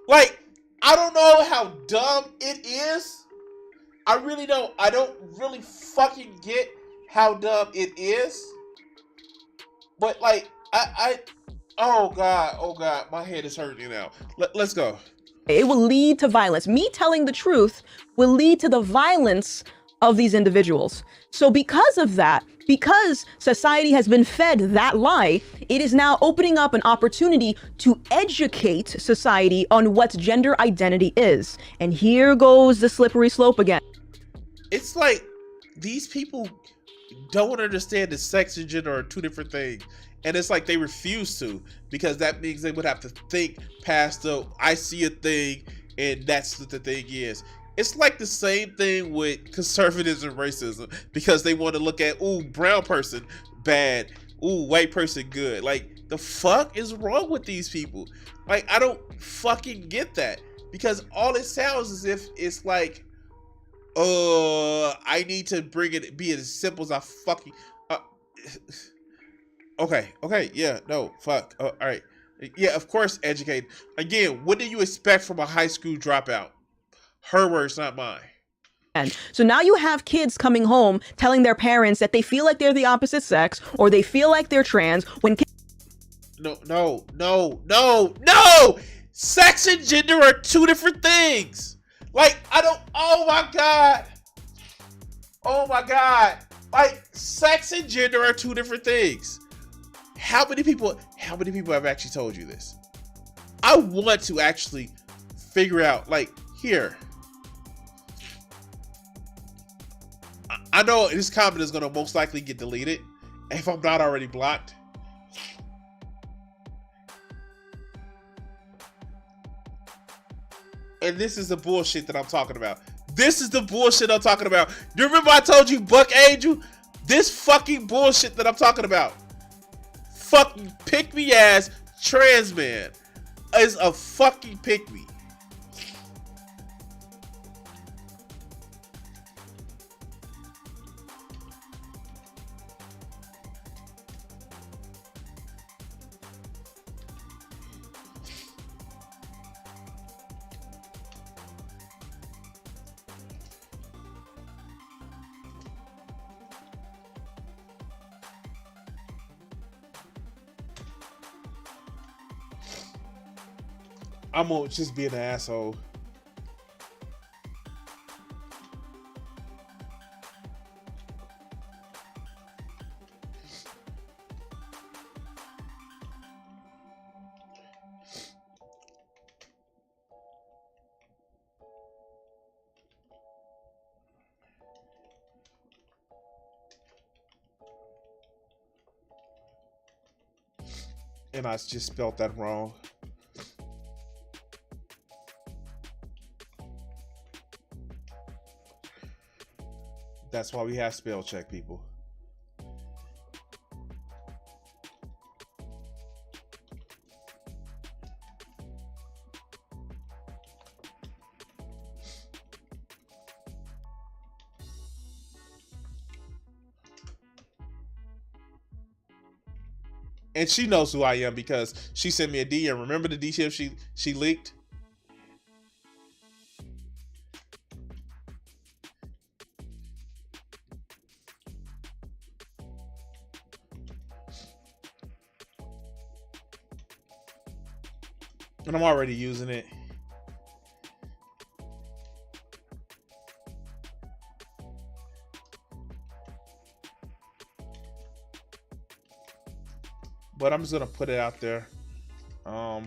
Like, I don't know how dumb it is. I really don't. I don't really fucking get how dumb it is. But like, oh God, my head is hurting now. Let's go. It will lead to violence. Me telling the truth will lead to the violence of these individuals. So because of that, because society has been fed that lie, it is now opening up an opportunity to educate society on what gender identity is. And here goes the slippery slope again. It's like these people don't understand that sex and gender are two different things. And it's like they refuse to, because that means they would have to think past the I see a thing and that's what the thing is. It's like the same thing with conservatism and racism, because they want to look at, ooh, brown person bad, ooh, white person good. Like, the fuck is wrong with these people? Like, I don't fucking get that, because all it sounds as if it's like, I need to be as simple as I fucking, okay, yeah, no, fuck, all right. Yeah, of course, educate. Again, what do you expect from a high school dropout? Her words, not mine. So now you have kids coming home telling their parents that they feel like they're the opposite sex or they feel like they're trans when No. Sex and gender are two different things. Like, oh my God. Like, sex and gender are two different things. How many people have actually told you this? I want to actually figure out, like, here. I know this comment is going to most likely get deleted if I'm not already blocked. And this is the bullshit that I'm talking about. This is the bullshit I'm talking about. You remember I told you Buck Angel? This fucking bullshit that I'm talking about. Fucking pick me ass trans man is a fucking pick me. I'm gonna just be an asshole. And I just spelled that wrong. That's why we have spell check, people. And she knows who I am because she sent me a DM. Remember the DM she leaked? And I'm already using it. But I'm just gonna put it out there. I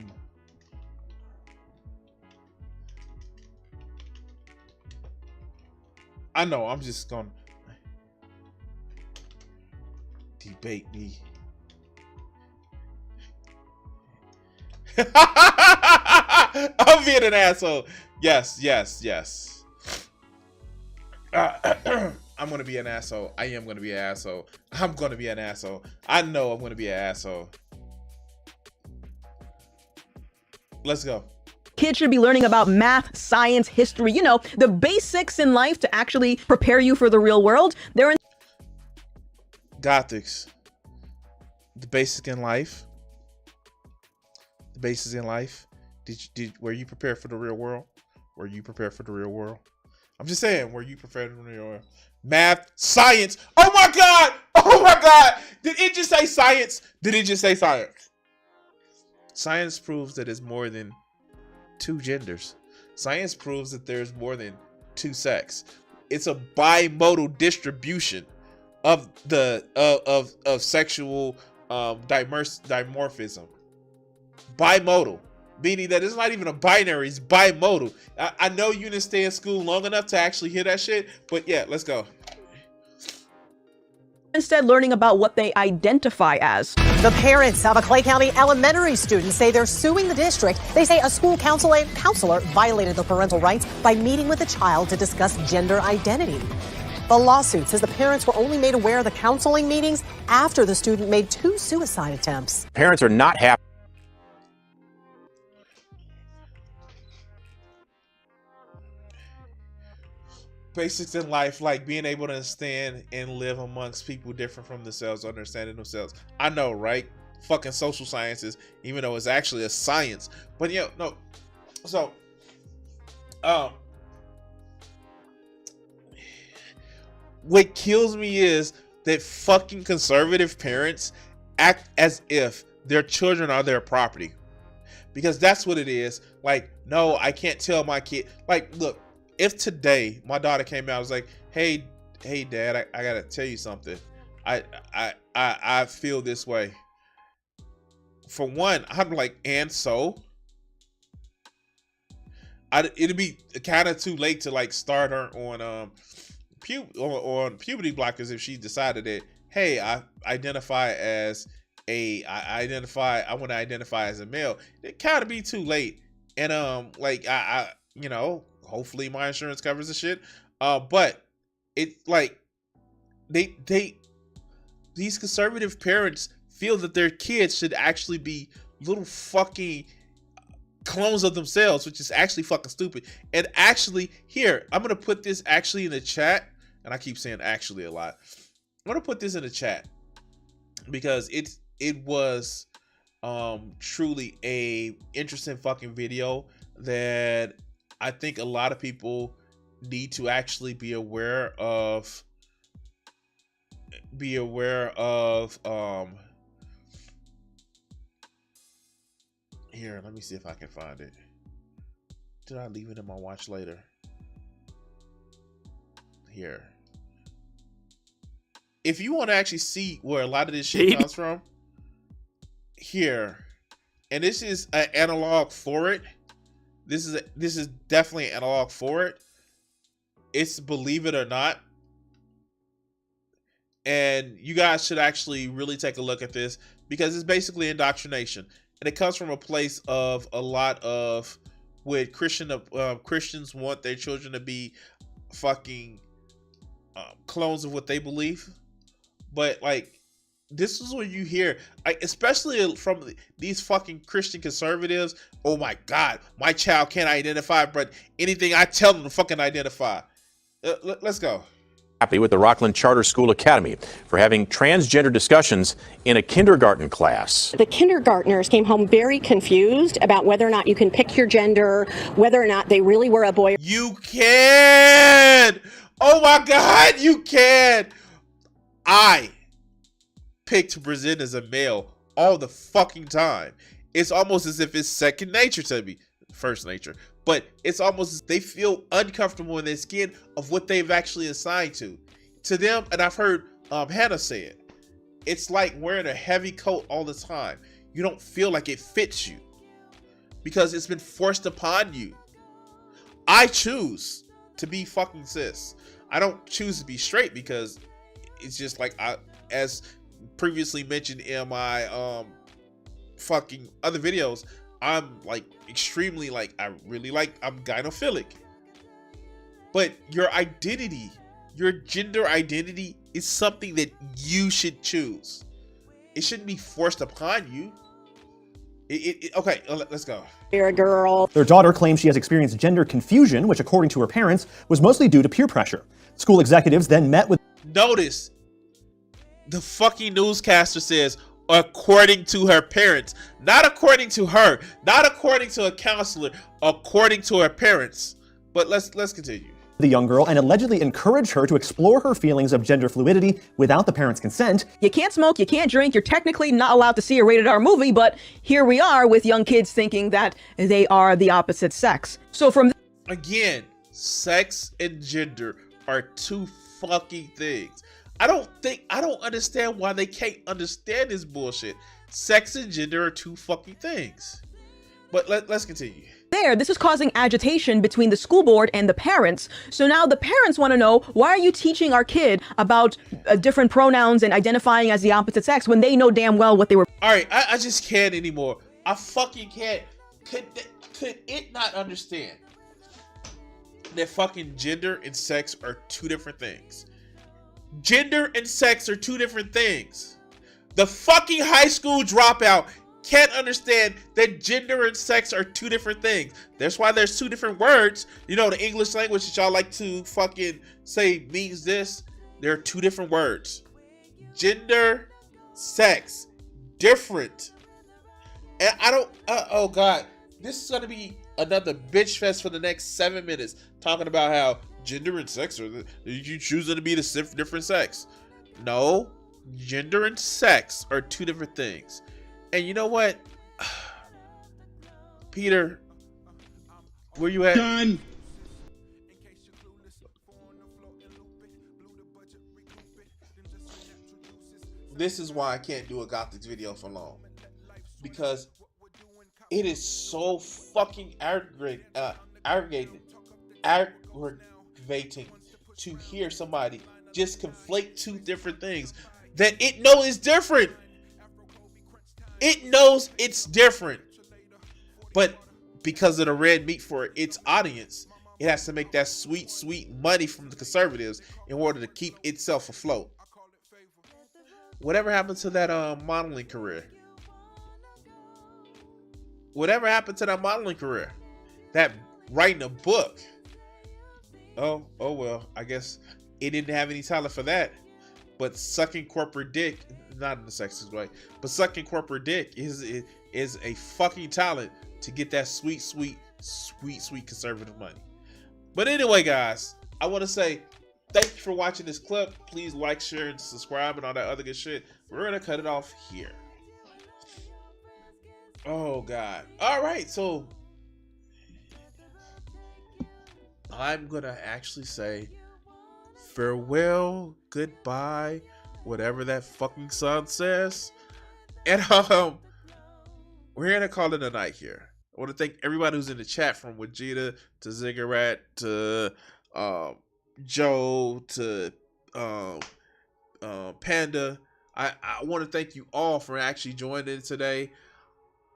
know I'm just gonna debate me. I'm being an asshole. Yes. I'm gonna be an asshole. I am gonna be an asshole. I'm gonna be an asshole. I know I'm gonna be an asshole. Let's go. Kids should be learning about math, science, history, you know, the basics in life to actually prepare you for the real world. They're in Gothics. The basics in life. The basics in life. Were you prepared for the real world? Were you prepared for the real world? I'm just saying, were you prepared for the real world? Math, science. Oh my God! Oh my God! Did it just say science? Did it just say science? Science proves that it's more than two genders. Science proves that there's more than two sex. It's a bimodal distribution of the of sexual dimorphism. Bimodal, meaning that it's not even a binary, it's bimodal. I know you didn't stay in school long enough to actually hear that shit, but yeah, let's go. instead learning about what they identify as. The parents of a Clay County elementary student say they're suing the district. They say a school counselor violated their parental rights by meeting with the child to discuss gender identity. The lawsuit says the parents were only made aware of the counseling meetings after the student made 2 suicide attempts. Parents are not happy. Basics in life, like being able to understand and live amongst people different from themselves, understanding themselves. I know, right? Fucking social sciences, even though it's actually a science. But no. So, what kills me is that fucking conservative parents act as if their children are their property. Because that's what it is. Like, no, I can't tell my kid. Like, look, if today my daughter came out and was like, hey dad, I gotta tell you something. I feel this way. For one, I'm like, and so? It'd be kind of too late to like start her on puberty blockers if she decided that, hey, I want to identify as a male. It kind of be too late. And like I hopefully my insurance covers the shit. But it like these conservative parents feel that their kids should actually be little fucking clones of themselves, which is actually fucking stupid. And actually, here, I'm gonna put this actually in the chat, and I keep saying actually a lot. I'm gonna put this in the chat because it was truly a interesting fucking video that I think a lot of people need to actually be aware of. Here, let me see if I can find it. did I leave it in my watch later? Here. If you want to actually see where a lot of this shit comes from, here, and this is an analog for it. This is definitely an analog for it. It's Believe It or Not. And you guys should actually really take a look at this because it's basically indoctrination. And it comes from a place of a lot of with Christians want their children to be fucking clones of what they believe. But like, this is what you hear, especially from these fucking Christian conservatives. Oh my God, my child can't identify, but anything I tell them to fucking identify. Let's go. Happy with the Rockland Charter School Academy for having transgender discussions in a kindergarten class. The kindergartners came home very confused about whether or not you can pick your gender, whether or not they really were a boy. You can! Oh my God, you can! I pick to present as a male all the fucking time. It's almost as if it's second nature to me. First nature. But it's almost as they feel uncomfortable in their skin of what they've actually assigned to them. And I've heard Hannah say it. It's like wearing a heavy coat all the time. You don't feel like it fits you because it's been forced upon you. I choose to be fucking cis. I don't choose to be straight because it's just like as previously mentioned in my fucking other videos, I'm like extremely like I'm gynophilic. But your identity, your gender identity is something that you should choose. It shouldn't be forced upon you. Okay, let's go. You're a girl. Their daughter claims she has experienced gender confusion, which according to her parents was mostly due to peer pressure. School executives then met with... Notice, the fucking newscaster says, according to her parents, not according to her, not according to a counselor, according to her parents. But let's continue. The young girl and allegedly encouraged her to explore her feelings of gender fluidity without the parents' consent. You can't smoke, you can't drink, you're technically not allowed to see a rated R movie, but here we are with young kids thinking that they are the opposite sex. So from again, sex and gender are two fucking things. I don't understand why they can't understand this bullshit. Sex and gender are two fucking things. But let's continue. This is causing agitation between the school board and the parents. So now the parents want to know, why are you teaching our kid about different pronouns and identifying as the opposite sex when they know damn well what they were... All right, I just can't anymore. I fucking can't. Could it not understand that fucking gender and sex are two different things? Gender and sex are two different things. The fucking high school dropout can't understand that gender and sex are two different things. That's why there's two different words. You know, the English language that y'all like to fucking say means this. There are two different words. Gender, sex, different. And I don't, oh God, this is going to be another bitch fest for the next 7 minutes talking about how gender and sex are, you choosing to be the different sex. No, gender and sex are two different things. And you know what? Peter, where you at? Done. This is why I can't do a Gothic video for long. Because it is so fucking aggravating to hear somebody just conflate two different things that it knows is different. It knows it's different. But because of the red meat for its audience, it has to make that sweet, sweet money from the conservatives in order to keep itself afloat. Whatever happened to that modeling career? Whatever happened to that modeling career? That writing a book? Oh well, I guess it didn't have any talent for that. But sucking corporate dick, not in a sexist way, but sucking corporate dick is a fucking talent to get that sweet, sweet, sweet, sweet conservative money. But anyway, guys, I want to say thank you for watching this clip. Please like, share, and subscribe and all that other good shit. We're going to cut it off here. Oh, God. All right, so I'm gonna actually say farewell, goodbye, whatever that fucking song says. And we're gonna call it a night here. I want to thank everybody who's in the chat, from Vegeta to Ziggurat to Joe to Panda. I want to thank you all for actually joining today.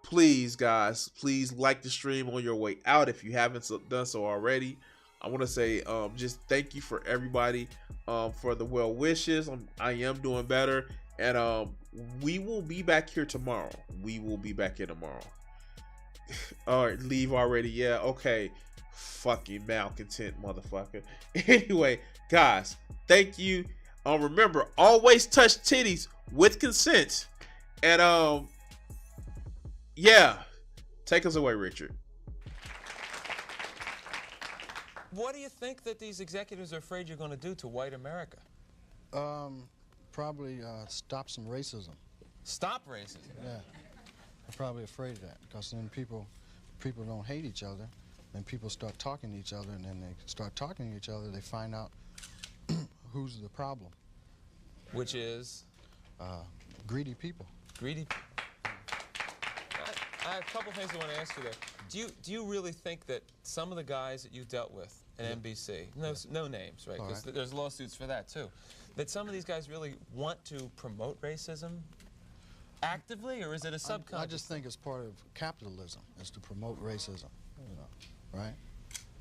Please, guys, please like the stream on your way out if you haven't done so already. I want to say just thank you for everybody for the well wishes. I am doing better, and we will be back here tomorrow. We will be back here tomorrow. All right, leave already. Yeah, okay. Fucking malcontent motherfucker. Anyway, guys, thank you. Remember, always touch titties with consent. And yeah, take us away, Richard. What do you think that these executives are afraid you're going to do to white America? Probably stop some racism. Stop racism? Yeah, they're probably afraid of that, because then people don't hate each other, and people start talking to each other, and then they start talking to each other, they find out who's the problem. Which is? Greedy people. Greedy. I have a couple things I want to ask you there. Do you really think that some of the guys that you dealt with at NBC, no names, right? Because there's lawsuits for that too, that some of these guys really want to promote racism actively, or is it a subconscious? I just think it's part of capitalism, is to promote racism, you know, right?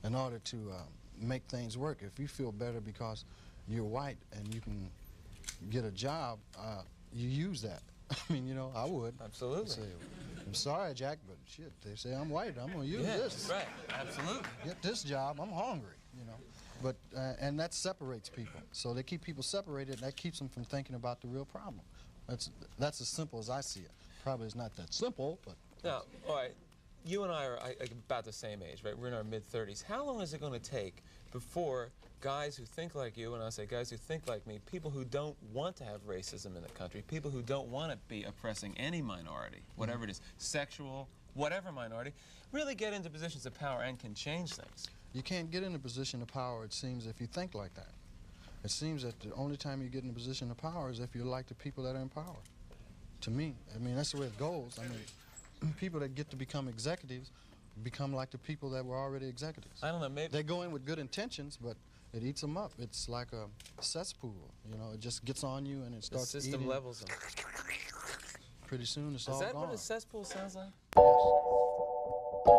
In order to make things work. If you feel better because you're white and you can get a job, you use that. I mean, you know, I would. Absolutely. Say, I'm sorry, Jack, but shit, they say I'm white. I'm going to use this. Right, absolutely. Get this job. I'm hungry, you know. But, and that separates people. So they keep people separated, and that keeps them from thinking about the real problem. That's as simple as I see it. Probably it's not that simple, but... Now, all right, you and I are about the same age, right? We're in our mid-30s. How long is it going to take before guys who think like you, and I say guys who think like me, people who don't want to have racism in the country, people who don't want to be oppressing any minority, whatever it is, sexual, whatever minority, really get into positions of power and can change things? You can't get in a position of power, it seems, if you think like that. It seems that the only time you get in a position of power is if you're like the people that are in power. To me, I mean, that's the way it goes. I mean, people that get to become executives become like the people that were already executives. I don't know, maybe... They go in with good intentions, but it eats them up. It's like a cesspool, you know, it just gets on you and it starts eating. The system levels them. Pretty soon it's all gone. Is that gone. what a cesspool sounds like? Yes.